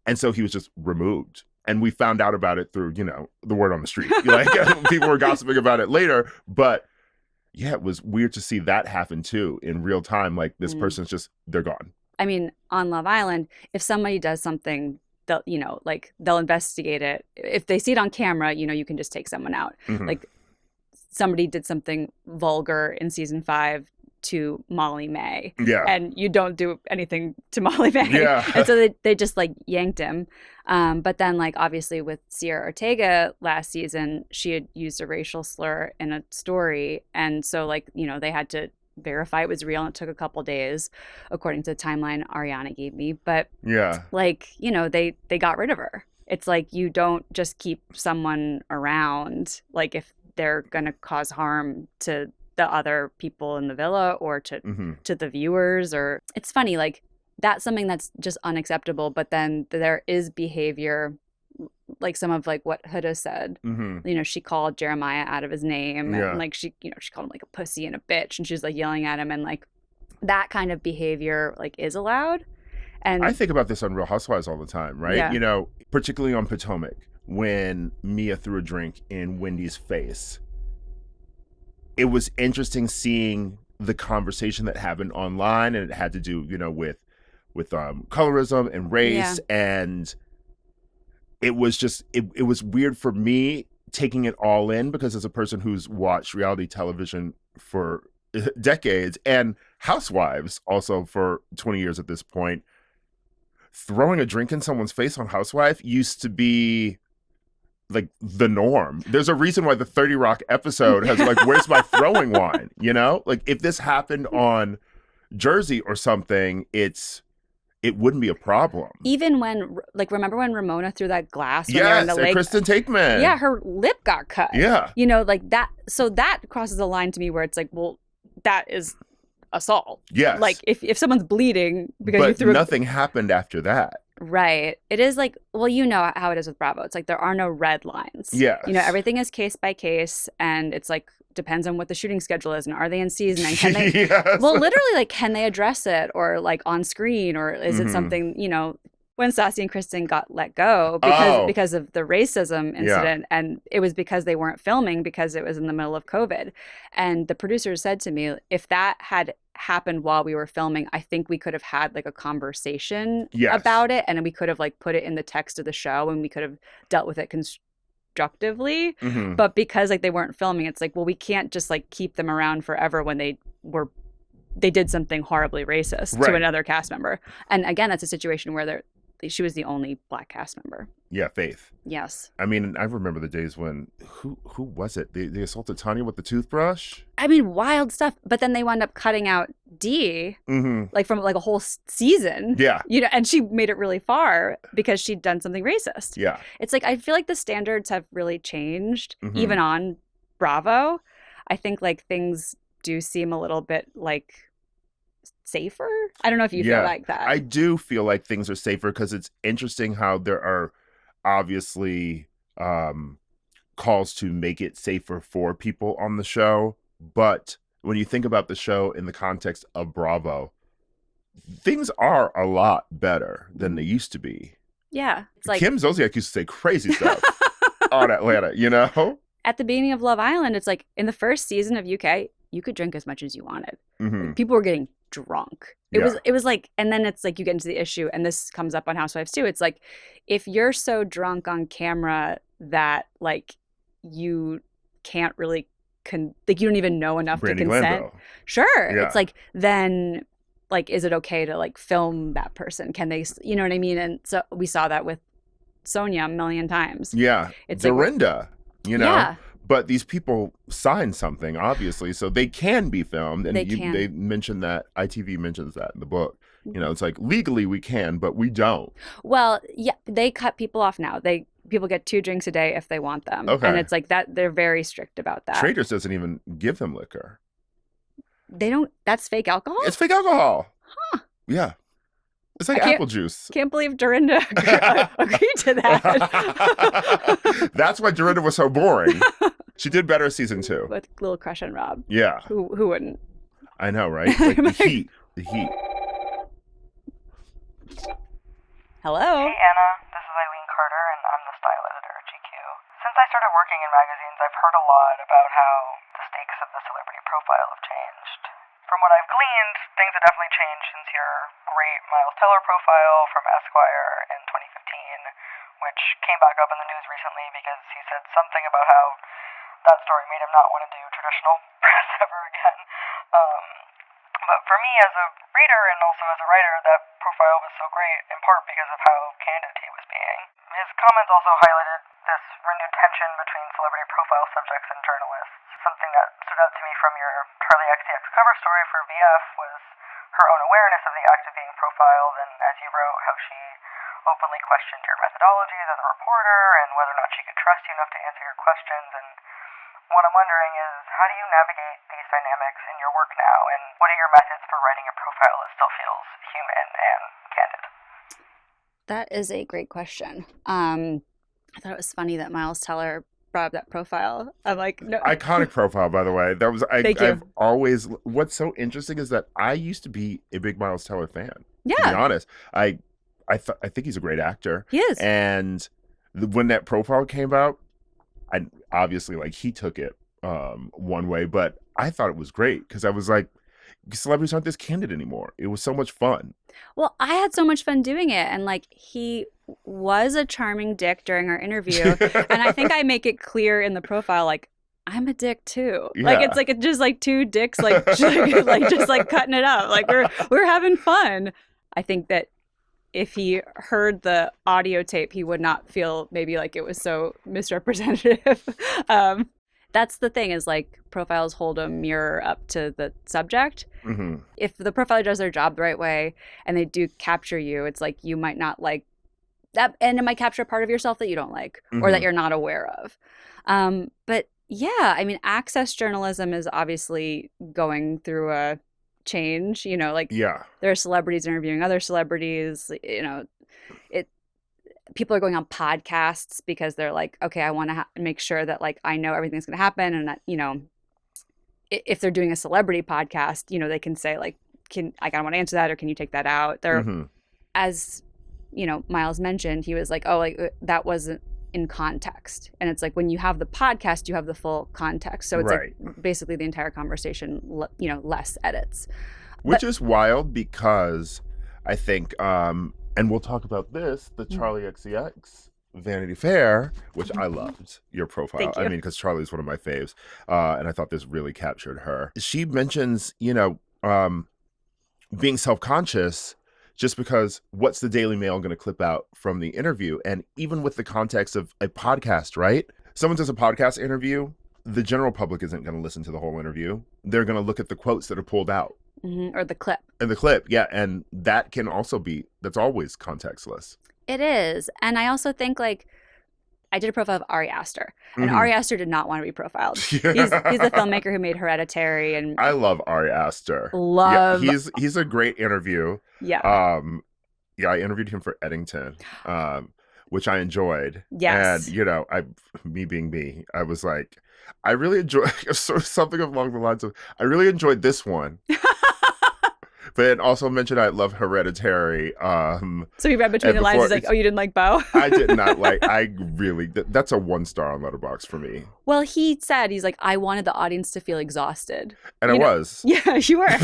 And so he was just removed. And we found out about it through, the word on the street. Like people were gossiping about it later. But yeah, it was weird to see that happen too in real time. Like this person's just, they're gone. I mean, on Love Island, if somebody does something, they'll investigate it. If they see it on camera, you can just take someone out. Mhm. Like somebody did something vulgar in season 5 to Molly May. Yeah. And you don't do anything to Molly May. Yeah. And so they just like yanked him. But then like obviously with Sierra Ortega last season, she had used a racial slur in a story. And so like, they had to verify it was real, and it took a couple days according to the timeline Ariana gave me. But Yeah. like, they got rid of her. It's like you don't just keep someone around like if they're going to cause harm to the other people in the villa or to the viewers. Or it's funny, like that's something that's just unacceptable. But then there is behavior, like some of like what Huda said. She called Jeremiah out of his name, and like she called him like a pussy and a bitch, and she's like yelling at him, and like that kind of behavior like is allowed. And I think about this on Real Housewives all the time, right? Yeah. Particularly on Potomac, when Mia threw a drink in Wendy's face. It was interesting seeing the conversation that happened online, and it had to do, with colorism and race. Yeah. And it was just, it was weird for me taking it all in, because as a person who's watched reality television for decades and Housewives also for 20 years at this point, throwing a drink in someone's face on Housewife used to be like the norm. There's a reason why the 30 Rock episode has like, where's my throwing wine? Like if this happened on Jersey or something, it wouldn't be a problem. Even when, like, remember when Ramona threw that glass when they were Yes, in the and lake? Kristen Takeman. Yeah, her lip got cut. Yeah. Like that. So that crosses a line to me where it's like, well, that is assault. Yes. Like if someone's bleeding because but you threw nothing happened after that. Right. It is like, well, how it is with Bravo. It's like there are no red lines. Yes. Everything is case by case, and it's like depends on what the shooting schedule is, and are they in season, and can they Yes. well, literally, like, can they address it, or like on screen, or is it something, when Sassy and Kristen got let go because of the racism incident, and it was because they weren't filming because it was in the middle of COVID. And the producers said to me, if that had happened while we were filming, I think we could have had like a conversation about it, and we could have like put it in the text of the show, and we could have dealt with it constructively. But because like they weren't filming, it's like, well, we can't just like keep them around forever when they did something horribly racist to another cast member. And again, that's a situation where she was the only Black cast member. Yeah, Faith. Yes. I mean, I remember the days when who was it? They assaulted Tanya with the toothbrush. I mean, wild stuff. But then they wound up cutting out Dee, like from like a whole season. Yeah. And she made it really far because she'd done something racist. Yeah. It's like I feel like the standards have really changed, even on Bravo. I think like things do seem a little bit like safer. I don't know if you feel like that. I do feel like things are safer, because it's interesting how there are obviously calls to make it safer for people on the show. But when you think about the show in the context of Bravo, things are a lot better than they used to be. Yeah. It's like Kim Zolciak used to say crazy stuff on Atlanta, At the beginning of Love Island, it's like in the first season of UK, you could drink as much as you wanted. People were getting drunk. It was like, and then it's like you get into the issue, and this comes up on Housewives too. It's like, if you're so drunk on camera that like you can't really like you don't even know enough Brandy to consent. Glanville. Sure. Yeah. It's like, then like, is it okay to like film that person? Can they, you know what I mean? And so we saw that with Sonia a million times. Yeah. It's Dorinda, you know? Yeah. But these people signed something, obviously, so they can be filmed. And They mentioned that, ITV mentions that in the book. You know, it's like, legally we can, but we don't. Well, yeah, they cut people off now. People get 2 drinks a day if they want them. Okay. And it's like that, they're very strict about that. Traders doesn't even give them liquor. They don't, that's fake alcohol? It's fake alcohol. Huh. Yeah. It's like I can't- apple juice. Can't believe Dorinda agreed to that. That's why Dorinda was so boring. She did better season 2. With a little crush on Rob. Yeah. Who wouldn't? I know, right? Like the heat. The heat. Hello? Hey Anna, this is Eileen Carter and I'm the style editor at GQ. Since I started working in magazines, I've heard a lot about how the stakes of the celebrity profile have changed. From what I've gleaned, things have definitely changed since your great Miles Teller profile from Esquire in 2015, which came back up in the news recently because he said something about how that story made him not want to do traditional press ever again. But for me as a reader and also as a writer, that profile was so great in part because of how candid he was being. His comments also highlighted this renewed tension between celebrity profile subjects and journalists. Something that stood out to me from your Charli XCX cover story for VF was her own awareness of the act of being profiled, and as you wrote, how she openly questioned your methodologies as a reporter and whether or not she could trust you enough to answer your questions. And what I'm wondering is, how do you navigate these dynamics in your work now, and what are your methods for writing a profile that still feels human and candid? That is a great question. I thought it was funny that Miles Teller brought up that profile. I'm like, no. Iconic profile, by the way. That was Thank you. I've always. What's so interesting is that I used to be a big Miles Teller fan. To be Yeah, honest, I think he's a great actor. he is. And when that profile came out, I obviously like he took it one way, but I thought it was great because I was like, celebrities aren't this candid anymore. It was so much fun. Well, I had so much fun doing it. And like, he was a charming dick during our interview. And I think I make it clear in the profile, like, I'm a dick too. Like, Yeah. it's like, it's just like 2 dicks, like, just like cutting it up. Like, we're having fun. I think that if he heard the audio tape, he would not feel maybe like it was so misrepresentative. That's the thing, is like, profiles hold a mirror up to the subject. Hmm. If the profiler does their job the right way and they do capture you, it's like you might not like that, and it might capture a part of yourself that you don't like or that Mhm. you're not aware of. But yeah, I mean, access journalism is obviously going through a change. You know, like, Yeah. there are celebrities interviewing other celebrities. You know, people are going on podcasts because they're like, okay, I want to make sure that like I know everything's going to happen, and that, you know, if they're doing a celebrity podcast, you know, they can say like, I don't want to answer that, or can you take that out? They're, Mhm. as you know, Miles mentioned, he was like, oh, like that wasn't in context. And it's like, when you have the podcast, you have the full context. So it's Right. like basically the entire conversation, you know, less edits. Which is wild because I think, and we'll talk about this, the Charli XCX Vanity Fair, which I loved your profile. Thank you. I mean, because Charli is one of my faves, and I thought this really captured her. She mentions, you know, being self-conscious just because what's the Daily Mail going to clip out from the interview? And even with the context of a podcast, right? Someone does a podcast interview, the general public isn't going to listen to the whole interview. They're going to look at the quotes that are pulled out. Mm-hmm. Or the clip. In the clip, yeah, and that can also be, that's always contextless. It is. And I also think, like, I did a profile of Ari Aster, and Mhm. Ari Aster did not want to be profiled. He's the filmmaker who made Hereditary, and I love Ari Aster. love. Yeah, he's a great interview. Yeah. Yeah, I interviewed him for Eddington, which I enjoyed. Yes. And you know, me being me, I was like, I really enjoy sort of something along the lines of, I really enjoyed this one. But also mentioned I love Hereditary. So he read between the lines. He's like, "Oh, you didn't like Bo?" I did not like. I really. That's a 1 star on Letterboxd for me. Well, he said he's like, I wanted the audience to feel exhausted, and I was. Yeah, you were.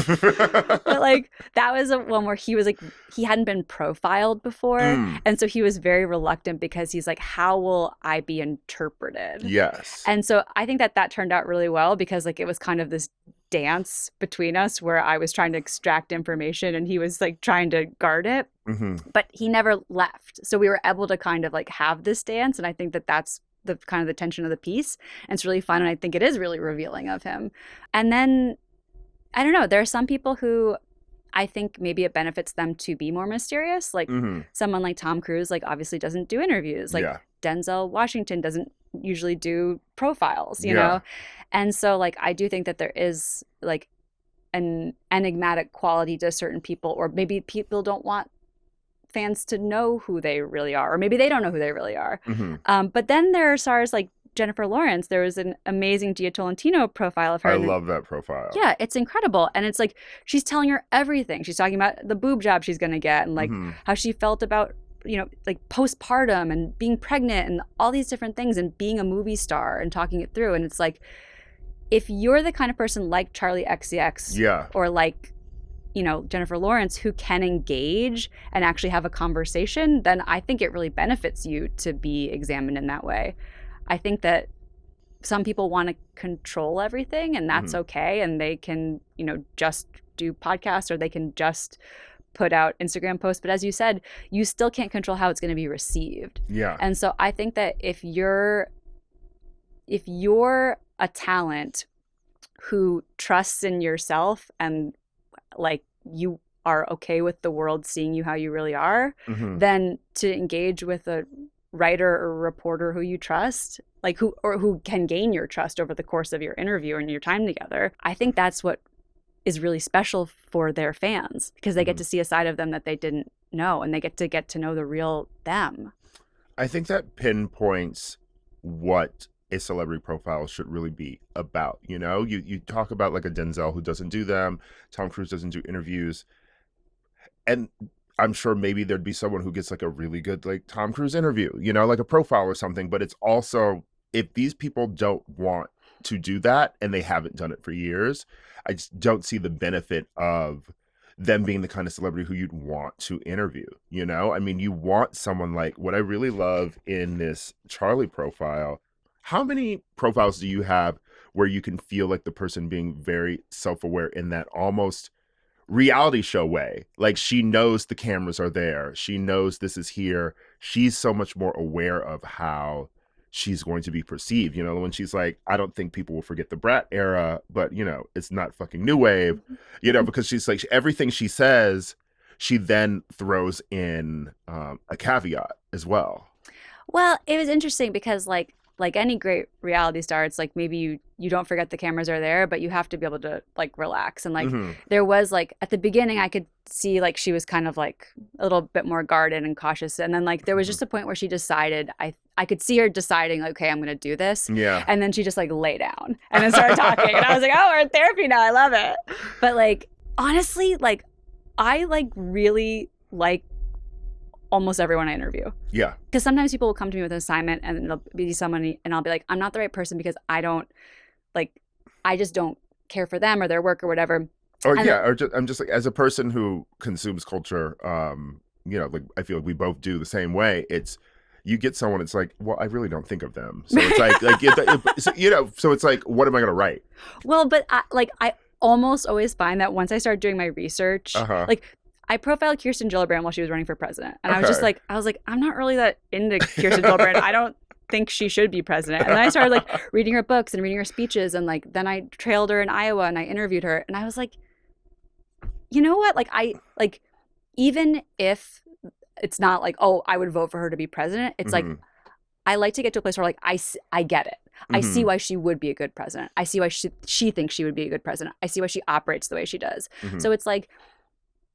But like that was one where he was like, he hadn't been profiled before, and so he was very reluctant because he's like, how will I be interpreted? Yes. And so I think that turned out really well because like it was kind of this dance between us where I was trying to extract information and he was like trying to guard it, but he never left. So we were able to kind of like have this dance, and I think that's the kind of the tension of the piece, and it's really fun, and I think it is really revealing of him. And then I don't know, there are some people who I think maybe it benefits them to be more mysterious, like someone like Tom Cruise, like obviously doesn't do interviews, like Denzel Washington doesn't usually do profiles, you know? And so like I do think that there is like an enigmatic quality to certain people, or maybe people don't want fans to know who they really are, or maybe they don't know who they really are. But then there are stars like Jennifer Lawrence. There was an amazing Gia Tolentino profile of her. I love that profile. Yeah, it's incredible. And it's like she's telling her everything. She's talking about the boob job she's going to get, and like how she felt about, you know, like postpartum and being pregnant and all these different things, and being a movie star and talking it through. And it's like, if you're the kind of person like Charli XCX or like, you know, Jennifer Lawrence, who can engage and actually have a conversation, then I think it really benefits you to be examined in that way. I think that some people want to control everything, and that's okay. And they can, you know, just do podcasts, or they can just put out Instagram posts. But as you said, you still can't control how it's going to be received. Yeah. And so I think that if you're a talent who trusts in yourself, and like you are okay with the world seeing you how you really are, then to engage with a writer or reporter who you trust, like who can gain your trust over the course of your interview and your time together, I think that's what is really special for their fans, because they get to see a side of them that they didn't know, and they get to know the real them. I think that pinpoints what a celebrity profile should really be about. You know, you talk about like a Denzel who doesn't do them, Tom Cruise doesn't do interviews, and I'm sure maybe there'd be someone who gets like a really good like Tom Cruise interview, you know, like a profile or something. But it's also, if these people don't want to do that and they haven't done it for years, I just don't see the benefit of them being the kind of celebrity who you'd want to interview. You know, I mean, you want someone like, what I really love in this Charli profile, how many profiles do you have where you can feel like the person being very self-aware in that almost reality show way? Like, she knows the cameras are there. She knows this is here. She's so much more aware of how she's going to be perceived. You know, when she's like, I don't think people will forget the Brat era, but, you know, it's not fucking new wave, you know, because she's like, everything she says, she then throws in a caveat as well. Well, it was interesting because like any great reality star, it's like maybe you don't forget the cameras are there, but you have to be able to like relax. And like there was like at the beginning, I could see like she was kind of like a little bit more guarded and cautious. And then like there was just a point where she decided, I could see her deciding like, okay, I'm going to do this. Yeah. And then she just like lay down and then started talking. And I was like, oh, we're in therapy now. I love it. But like, honestly, like I like really like almost everyone I interview. Yeah. Because sometimes people will come to me with an assignment and it'll be someone, and I'll be like, I'm not the right person because I just don't care for them or their work or whatever. Or I'm just like, as a person who consumes culture, you know, like I feel like we both do the same way. It's, you get someone, it's like, well, I really don't think of them. So it's like you know, so it's like, what am I going to write? Well, but I almost always find that once I start doing my research, like, I profiled Kirsten Gillibrand while she was running for president. And I was just like, I'm not really that into Kirsten Gillibrand. I don't think she should be president. And then I started like reading her books and reading her speeches. And like, then I trailed her in Iowa and I interviewed her. And I was like, you know what? Like, even if it's not like, oh, I would vote for her to be president. It's like, I like to get to a place where like, I get it. I see why she would be a good president. I see why she thinks she would be a good president. I see why she operates the way she does. So it's like,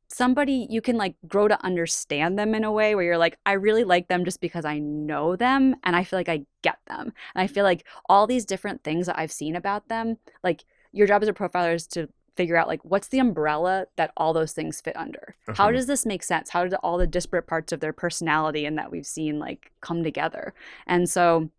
somebody you can like grow to understand them in a way where you're like, I really like them just because I know them and I feel like I get them. And I feel like all these different things that I've seen about them, like your job as a profiler is to figure out like what's the umbrella that all those things fit under. How does this make sense? How do all the disparate parts of their personality and that we've seen like come together? And so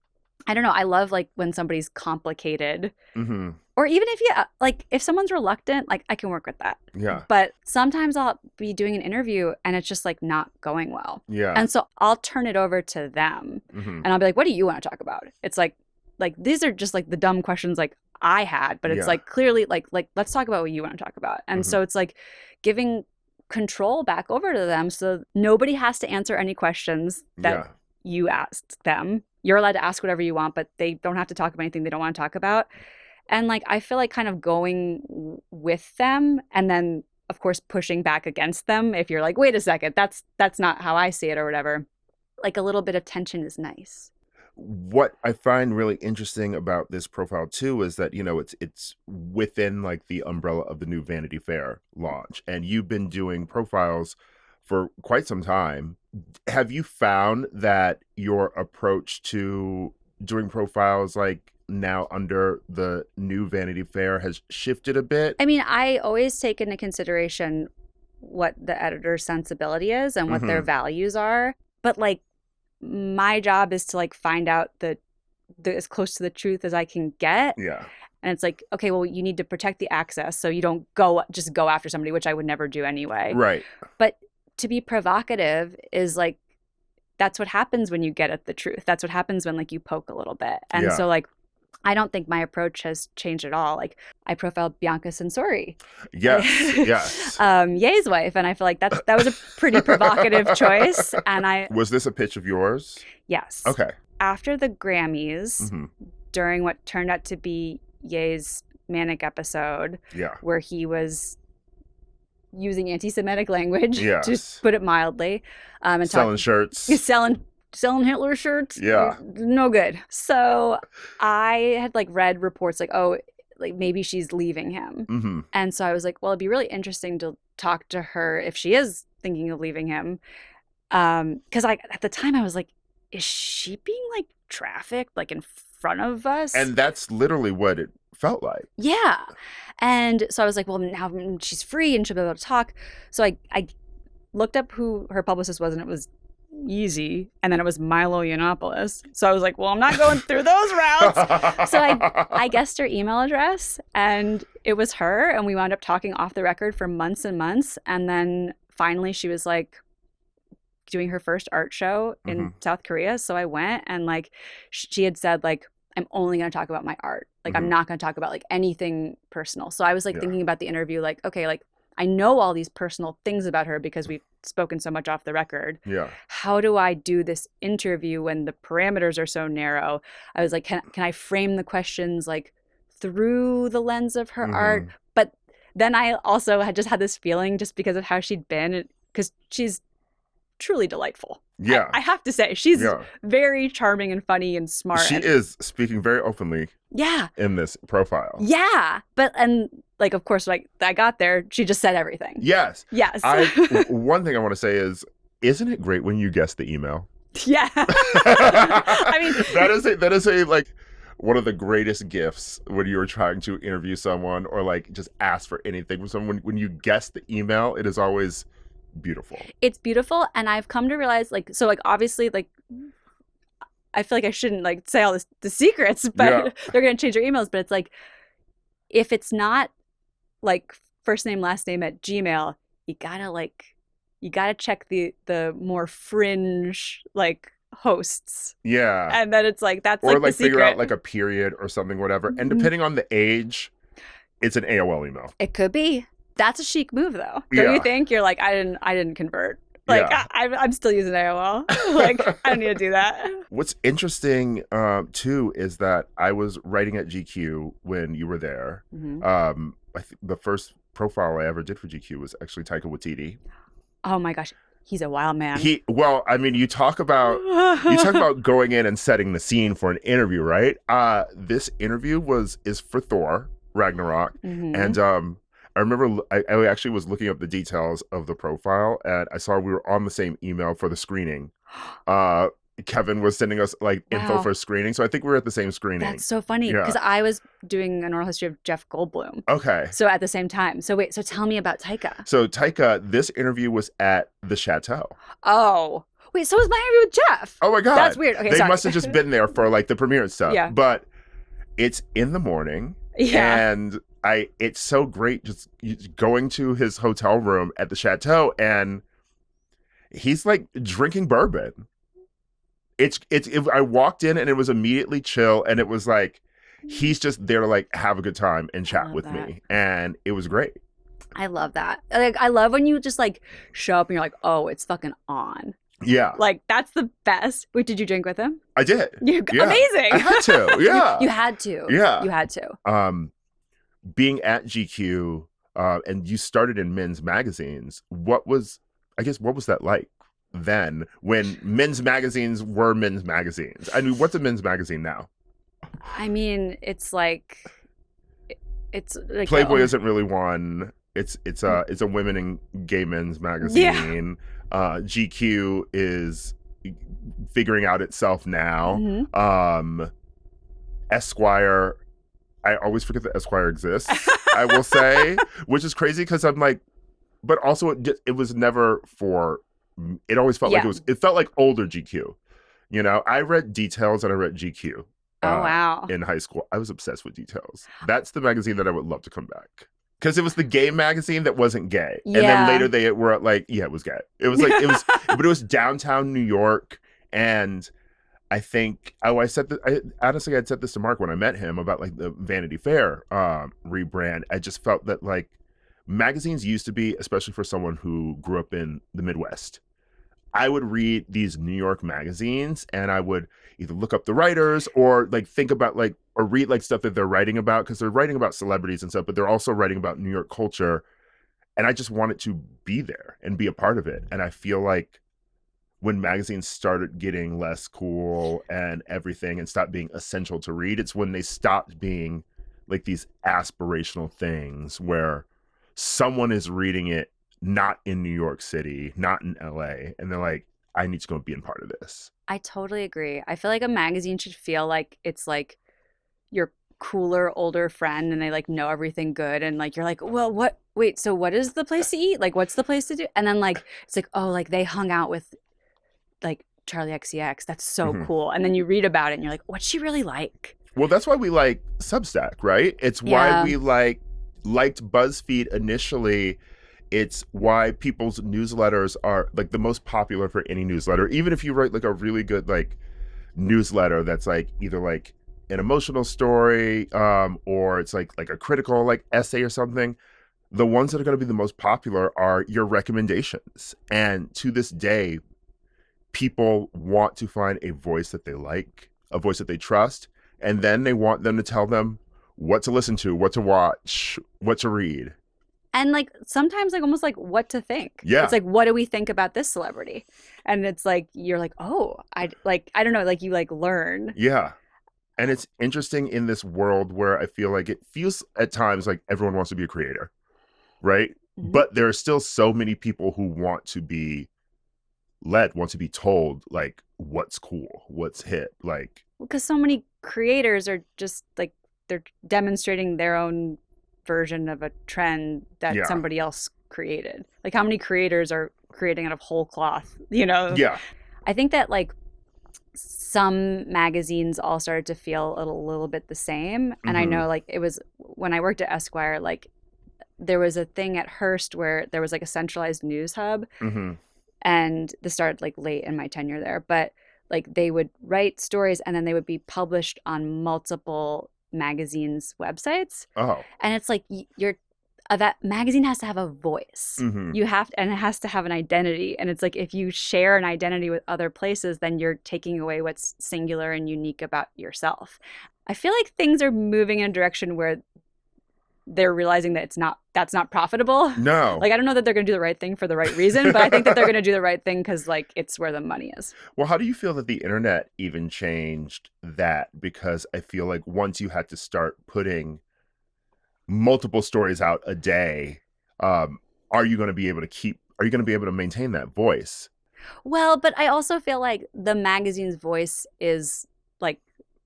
I don't know, I love like when somebody's complicated, or even if if someone's reluctant, like I can work with that. Yeah. But sometimes I'll be doing an interview and it's just like not going well. Yeah. And so I'll turn it over to them and I'll be like, what do you want to talk about? It's like these are just like the dumb questions like I had, but it's like clearly like let's talk about what you want to talk about. And so it's like giving control back over to them so nobody has to answer any questions that you asked them. You're allowed to ask whatever you want, but they don't have to talk about anything they don't want to talk about. And like I feel like kind of going with them and then of course pushing back against them if you're like, wait a second, that's not how I see it or whatever. Like a little bit of tension is nice. What I find really interesting about this profile too is that, you know, it's within like the umbrella of the new Vanity Fair launch, and you've been doing profiles for quite some time. Have you found that your approach to doing profiles like now under the new Vanity Fair has shifted a bit? I mean, I always take into consideration what the editor's sensibility is and what their values are, but like my job is to like find out the as close to the truth as I can get. Yeah. And it's like, okay, well, you need to protect the access so you don't just go after somebody, which I would never do anyway. Right. But to be provocative is like, that's what happens when you get at the truth. That's what happens when like you poke a little bit. And so like, I don't think my approach has changed at all. Like I profiled Bianca Censori. Yes, yes. Ye's wife. And I feel like that was a pretty provocative choice. And Was this a pitch of yours? Yes. Okay. After the Grammys, during what turned out to be Ye's manic episode, where he was using anti-Semitic language, to put it mildly, and selling shirts, selling Hitler shirts, yeah, no good. So I had like read reports like, oh, like maybe she's leaving him, and so I was like, well, it'd be really interesting to talk to her if she is thinking of leaving him, because at the time I was like, is she being like trafficked like in front of us? And that's literally what it felt like. Yeah. And so I was like, well, now she's free and she'll be able to talk. So I looked up who her publicist was, and it was easy. And then it was Milo Yiannopoulos. So I was like, well, I'm not going through those routes. So I guessed her email address, and it was her. And we wound up talking off the record for months and months. And then finally she was like doing her first art show in South Korea. So I went, and like she had said like, I'm only going to talk about my art. Like I'm not going to talk about like anything personal. So I was like thinking about the interview, like, okay, like I know all these personal things about her because we've spoken so much off the record. Yeah. How do I do this interview when the parameters are so narrow? I was like, can I frame the questions like through the lens of her art? But then I also had just had this feeling, just because of how she'd been, because she's truly delightful. Yeah. I have to say, she's very charming and funny and smart. She is speaking very openly. Yeah. In this profile. Yeah. But, and like, of course, like I got there, she just said everything. Yes. Yes. One thing I want to say is, isn't it great when you guess the email? Yeah. I mean, that is a like one of the greatest gifts when you're trying to interview someone or like just ask for anything from someone. When you guess the email, it is always beautiful. It's beautiful. And I've come to realize like, so like obviously like I feel like I shouldn't like say all the secrets, but they're going to change their emails. But it's like, if it's not like first name, last name at Gmail, you gotta check the more fringe like hosts. Yeah. And then it's like, that's or like like the secret. Figure out like a period or something, whatever. And depending on the age, it's an AOL email. It could be. That's a chic move, though. Don't you think? You're like, I didn't convert. Like, I'm still using AOL. Like, I don't need to do that. What's interesting, too, is that I was writing at GQ when you were there. The first profile I ever did for GQ was actually Taika Waititi. Oh my gosh, he's a wild man. You talk about going in and setting the scene for an interview, right? This interview is for Thor Ragnarok, and I remember I actually was looking up the details of the profile, and I saw we were on the same email for the screening. Kevin was sending us like info Wow. for screening. So I think we were at the same screening. That's so funny Yeah. because I was doing an oral history of Jeff Goldblum. Okay. So at the same time. So wait, so tell me about Taika. So Taika, this interview was at the Chateau. Oh. Wait, so was my interview with Jeff. Oh my God. That's weird. Okay, they sorry. must have just been there for like the premiere and stuff. Yeah. But it's in the morning. Yeah. And it's so great just going to his hotel room at the Chateau and he's like drinking bourbon. I walked in and it was immediately chill and it was like he's just there to like have a good time and chat with me and it was great. I love that. Like I love when you just like show up and you're like, oh, it's fucking on. Yeah. Like that's the best. Wait, did you drink with him? I did. Yeah. Amazing. I had to. Yeah. You had to. Yeah. You had to. Being at GQ and you started in men's magazines, what was that like then when men's magazines were men's magazines? I mean, what's a men's magazine now? I mean, it's like Playboy isn't really one. It's a women and gay men's magazine. Yeah. GQ is figuring out itself now. Mm-hmm. Esquire, I always forget that Esquire exists. I will say, which is crazy because I'm like, but also it was never for. It always felt like it felt like older GQ. You know, I read Details and I read GQ. Oh wow! In high school, I was obsessed with Details. That's the magazine that I would love to come back because it was the gay magazine that wasn't gay, and then later they were like, yeah, it was gay. It was like but it was downtown New York, and I think I'd said this to Mark when I met him about like the Vanity Fair rebrand. I just felt that like magazines used to be, especially for someone who grew up in the Midwest. I would read these New York magazines and I would either look up the writers or like think about like or read like stuff that they're writing about because they're writing about celebrities and stuff, but they're also writing about New York culture. And I just wanted to be there and be a part of it. And I feel like when magazines started getting less cool and everything and stopped being essential to read, it's when they stopped being like these aspirational things where someone is reading it not in New York City, not in LA, and they're like, I need to go be a part of this. I totally agree. I feel like a magazine should feel like it's like your cooler, older friend and they like know everything good. And like, you're like, well, so what is the place to eat? Like, what's the place to do? And then like, it's like, oh, like they hung out with like Charli XCX. That's so cool. And then you read about it and you're like, what's she really like? Well, that's why we like Substack, right? It's why we liked BuzzFeed initially. It's why people's newsletters are like the most popular for any newsletter. Even if you write like a really good like newsletter that's like either like an emotional story or it's like a critical like essay or something, the ones that are going to be the most popular are your recommendations. And to this day, people want to find a voice that they like, a voice that they trust, and then they want them to tell them what to listen to, what to watch, what to read. And like sometimes like almost like what to think. Yeah. It's like, what do we think about this celebrity? And it's like, you're like, oh, I don't know, like you like learn. Yeah. And it's interesting in this world where I feel like it feels at times like everyone wants to be a creator, right? Mm-hmm. But there are still so many people who want to be led, want to be told like what's cool, what's hip, like. Because so many creators are just like, they're demonstrating their own version of a trend that somebody else created. Like how many creators are creating out of whole cloth, you know? Yeah. I think that like some magazines all started to feel a little bit the same. And I know like it was when I worked at Esquire, like there was a thing at Hearst where there was like a centralized news hub. And this started like late in my tenure there, but like they would write stories and then they would be published on multiple magazines websites. And it's like that magazine has to have a voice. You have to, and it has to have an identity. And it's like if you share an identity with other places, then you're taking away what's singular and unique about yourself. I feel like things are moving in a direction where they're realizing that that's not profitable. No. Like I don't know that they're going to do the right thing for the right reason, but I think that they're going to do the right thing because like it's where the money is. Well, how do you feel that the internet even changed that? Because I feel like once you had to start putting multiple stories out a day, are you going to be able to maintain that voice? Well, but I also feel like the magazine's voice is like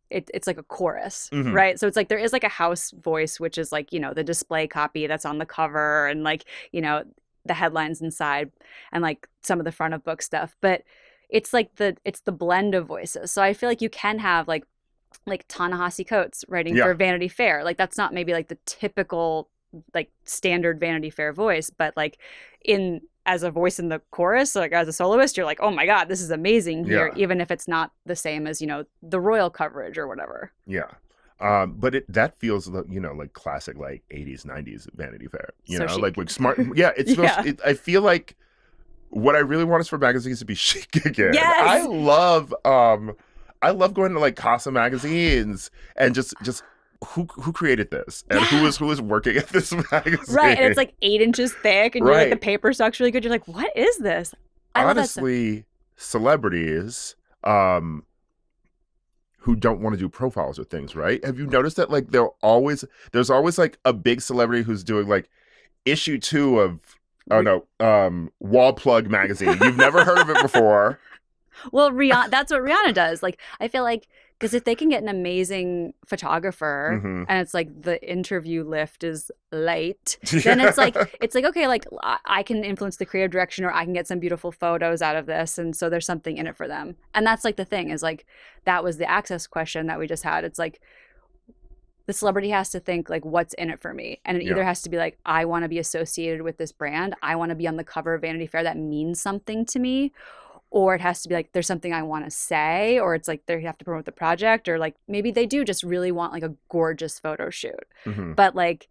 it's like a chorus, Mhm. right? So it's like there is like a house voice, which is like, the display copy that's on the cover and like, the headlines inside and like some of the front of book stuff. But it's like it's the blend of voices. So I feel like you can have like Ta-Nehisi Coates writing Yeah. for Vanity Fair. Like that's not maybe like the typical like standard Vanity Fair voice, but like as a voice in the chorus, like as a soloist, you're like, oh my God, this is amazing here, Yeah. even if it's not the same as, the royal coverage or whatever. Yeah. But that feels, like classic, like 80s, 90s Vanity Fair, So chic. like smart. Yeah. It's supposed Yeah. I feel like what I really want is for magazines to be chic again. Yes! I love going to like Casa magazines and just who created this and who is working at this magazine. Right. And it's like 8 inches thick and you're like, Right. the paper stock's really good. You're like, what is this? I love that stuff. Honestly, celebrities who don't want to do profiles or things, right? Have you noticed that like there's always like a big celebrity who's doing like issue 2 of Wall Plug magazine. You've never heard of it before. Well, that's what Rihanna does. Like, I feel like, because if they can get an amazing photographer Mhm. and it's like the interview lift is late, then it's like, okay, like I can influence the creative direction or I can get some beautiful photos out of this. And so there's something in it for them. And that's like the thing is like, that was the access question that we just had. It's like, the celebrity has to think like, what's in it for me? And it either has to be like, I want to be associated with this brand. I want to be on the cover of Vanity Fair. That means something to me. Or it has to be like, there's something I want to say, or it's like they have to promote the project, or like maybe they do just really want like a gorgeous photo shoot. Mhm. But like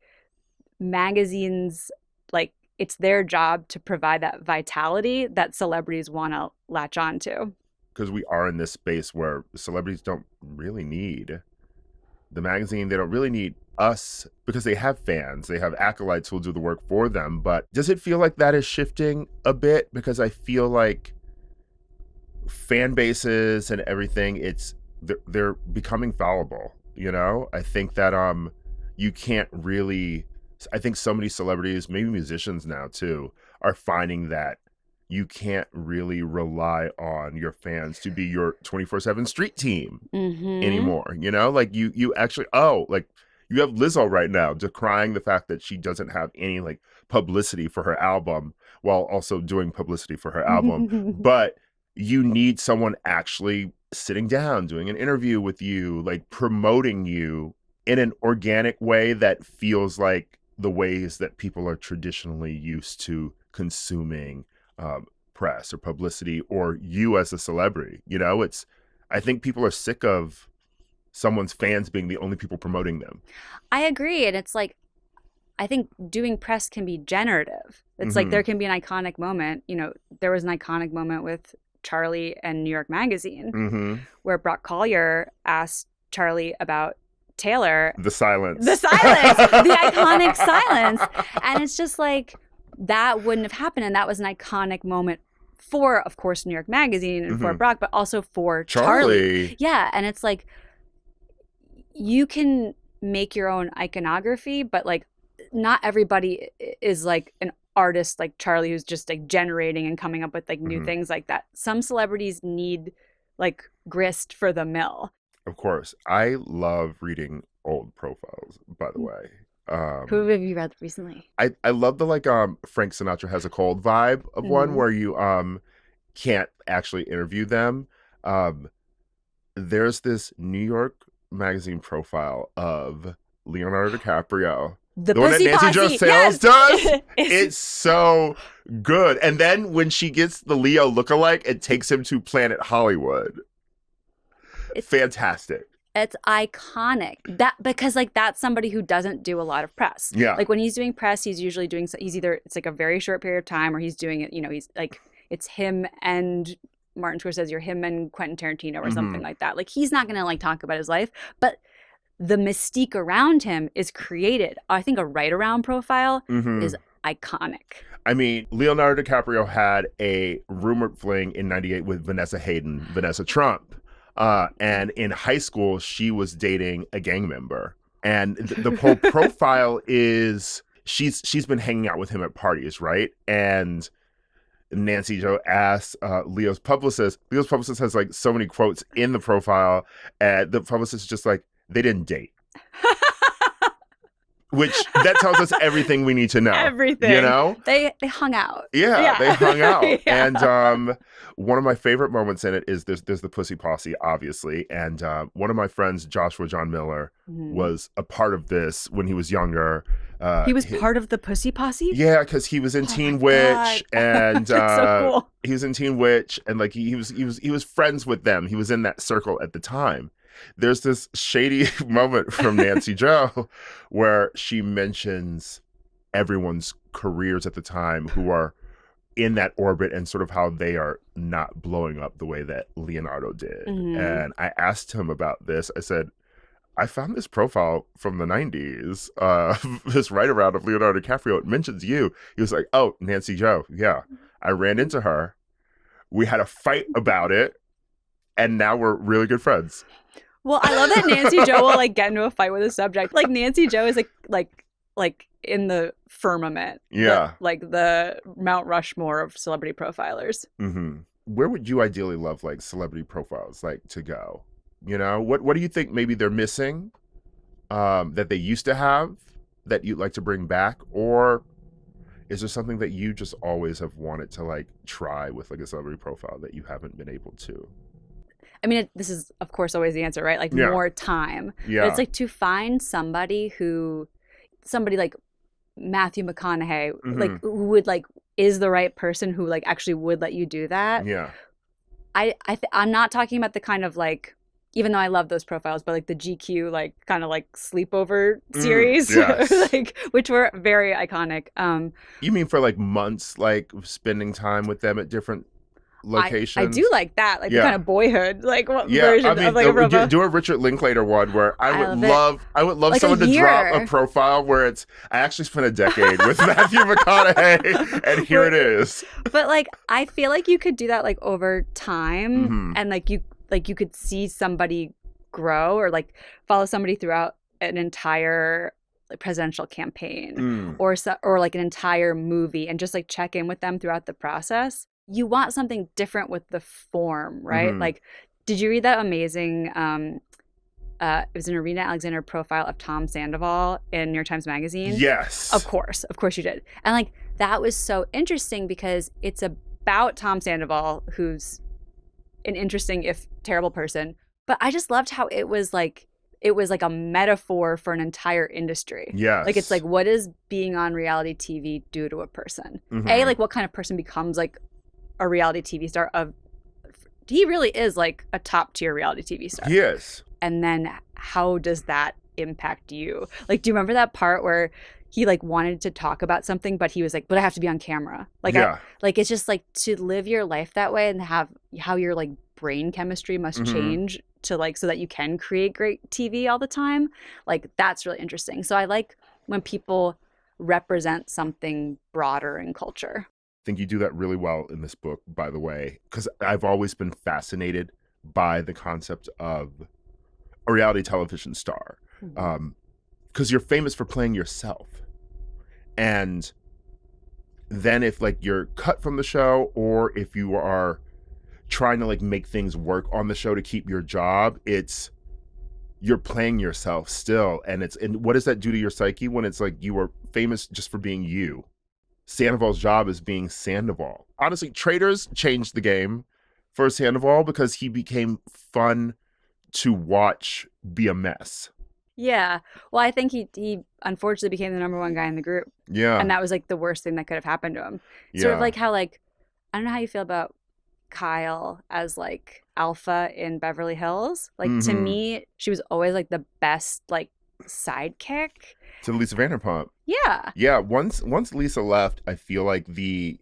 magazines, like it's their job to provide that vitality that celebrities want to latch on to. Because we are in this space where celebrities don't really need the magazine. They don't really need us because they have fans. They have acolytes who'll do the work for them. But does it feel like that is shifting a bit? Because I feel like fan bases and everything, they're becoming fallible. I think that you can't really. I think so many celebrities, maybe musicians now too, are finding that you can't really rely on your fans to be your 24/7 street team anymore. Like you actually like you have Lizzo right now decrying the fact that she doesn't have any like publicity for her album while also doing publicity for her album. But you need someone actually sitting down, doing an interview with you, like promoting you in an organic way that feels like the ways that people are traditionally used to consuming press or publicity or you as a celebrity. I think people are sick of someone's fans being the only people promoting them. I agree. And it's like, I think doing press can be generative. It's like there can be an iconic moment. There was an iconic moment with Charli and New York Magazine where Brock Collier asked Charli about Taylor. The silence. The iconic silence. And it's just like, that wouldn't have happened. And that was an iconic moment for, of course, New York Magazine and for Brock, but also for Charli. Yeah. And it's like, you can make your own iconography, but like not everybody is like an artist like Charli who's just like generating and coming up with like new things like that. Some celebrities need like grist for the mill. Of course. I love reading old profiles, by the way. Who have you read recently? I love the like Frank Sinatra Has a Cold vibe of one where you can't actually interview them. There's this New York Magazine profile of Leonardo DiCaprio. The one that Nancy Jo Sales does. It's so good. And then when she gets the Leo lookalike, it takes him to Planet Hollywood. It's fantastic. It's iconic. Because like that's somebody who doesn't do a lot of press. Yeah. Like when he's doing press, he's usually doing, it's like a very short period of time, or he's doing it, he's like, it's him and Martin Scorsese or him and Quentin Tarantino or something like that. Like he's not going to like talk about his life, but the mystique around him is created. I think a Right Around profile is iconic. I mean, Leonardo DiCaprio had a rumored fling in '98 with Vanessa Trump. And in high school, she was dating a gang member. And the whole profile is she's been hanging out with him at parties, right? And Nancy Joe asked Leo's publicist. Leo's publicist has like so many quotes in the profile, and the publicist is just like, they didn't date. Which that tells us everything we need to know. Everything. You know? They hung out. Yeah, they hung out. Yeah. And one of my favorite moments in it is there's the Pussy Posse, obviously. And one of my friends, Joshua John Miller, was a part of this when he was younger. He was part of the Pussy Posse? Yeah, because he was in Teen Witch, and That's so cool. he was in Teen Witch, and like he was friends with them. He was in that circle at the time. There's this shady moment from Nancy Joe where she mentions everyone's careers at the time who are in that orbit and sort of how they are not blowing up the way that Leonardo did. And I asked him about this. I said, I found this profile from the 90s, this write around of Leonardo DiCaprio. It mentions you. He was like, oh, Nancy Joe. Yeah. I ran into her. We had a fight about it. And now we're really good friends. Well, I love that Nancy Joe will like get into a fight with a subject. Like Nancy Joe is like in the firmament. Yeah. Like the Mount Rushmore of celebrity profilers. Where would you ideally love like celebrity profiles like to go? You know, what do you think maybe they're missing that they used to have that you'd like to bring back? Or is there something that you just always have wanted to like try with like a celebrity profile that you haven't been able to? I mean, this is, of course, always the answer, right? Like, more time. Yeah. But it's like to find somebody like Matthew McConaughey, like, who would, like, is the right person who, like, actually would let you do that. Yeah. I'm not talking about the kind of, like, even though I love those profiles, but, like, the GQ, like, kind of, like, sleepover series, yes. like, which were very iconic. You mean for, like, months, like, spending time with them at different locations? I do like that, like the kind of Boyhood, like version I mean, of like a profile. do a Richard Linklater one where I would love like someone to drop a profile where it's I actually spent a decade with Matthew McConaughey and here it is. But like I feel like you could do that like over time and like you could see somebody grow or like follow somebody throughout an entire presidential campaign or like an entire movie and just like check in with them throughout the process. You want something different with the form, right? Like, did you read that amazing, it was an Arena Alexander profile of Tom Sandoval in New York Times Magazine? Yes. Of course you did. And like, that was so interesting because it's about Tom Sandoval, who's an interesting, if terrible person. But I just loved how it was like a metaphor for an entire industry. Yes. Like, it's like, what does being on reality TV do to a person? Like, what kind of person becomes like a reality TV star he really is like a top tier reality TV star. Yes. And then how does that impact you? Like, do you remember that part where he like wanted to talk about something, but he was like, but I have to be on camera. Like, it's just like to live your life that way and have how your like brain chemistry must change to like, so that you can create great TV all the time. Like, that's really interesting. So I like when people represent something broader in culture. I think you do that really well in this book, by the way, because I've always been fascinated by the concept of a reality television star. Because you're famous for playing yourself. And then if like you're cut from the show or if you are trying to like make things work on the show to keep your job, you're playing yourself still. And what does that do to your psyche when it's like you were famous just for being you? Sandoval's job is being Sandoval. Honestly, Traitors changed the game for Sandoval because he became fun to watch be a mess. Yeah. Well, I think he unfortunately became the number one guy in the group. Yeah. And that was like the worst thing that could have happened to him. Yeah. Sort of like how like, I don't know how you feel about Kyle as like alpha in Beverly Hills. Like to me, she was always like the best like sidekick. To Lisa Vanderpump. Yeah. Yeah. Once Lisa left, I feel like it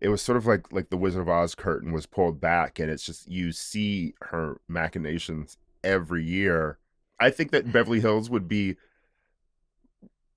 was sort of like the Wizard of Oz curtain was pulled back, and it's just you see her machinations every year. I think that Beverly Hills would be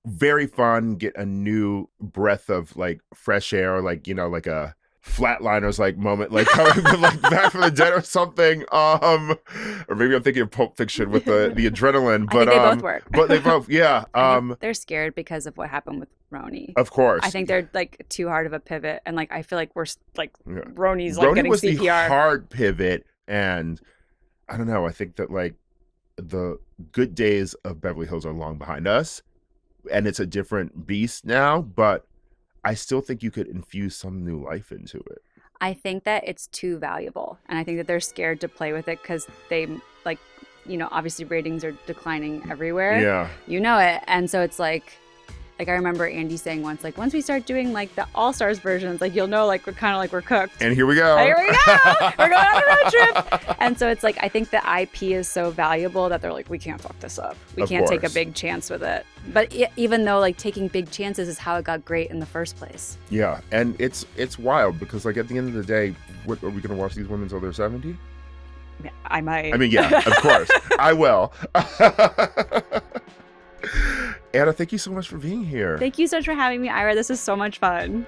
very fun, get a new breath of like fresh air, like, you know, like a Flatliners like moment, like coming like back from the dead or something. Or maybe I'm thinking of Pulp Fiction with the adrenaline. But I think they both work. But they both, yeah. I think they're scared because of what happened with Roni. Of course. I think they're like too hard of a pivot, and like I feel like we're like Roni's Roni like getting was CPR. the hard pivot, and I don't know. I think that like the good days of Beverly Hills are long behind us, and it's a different beast now. But I still think you could infuse some new life into it. I think that it's too valuable, and I think that they're scared to play with it because they like, you know, obviously ratings are declining everywhere. Yeah, you know it, and so it's like I remember Andy saying once, like once we start doing like the All Stars versions, like you'll know like we're kind of like we're cooked. And here we go. Here we go. We're going on a road trip. And so it's like I think the IP is so valuable that they're like we can't fuck this up. We can't take a big chance with it. But even though like taking big chances is how it got great in the first place. Yeah, and it's wild because like at the end of the day, what, are we going to watch these women until they're 70? Yeah, I might. I mean, yeah, of course, I will. Anna, thank you so much for being here. Thank you so much for having me, Ira. This is so much fun.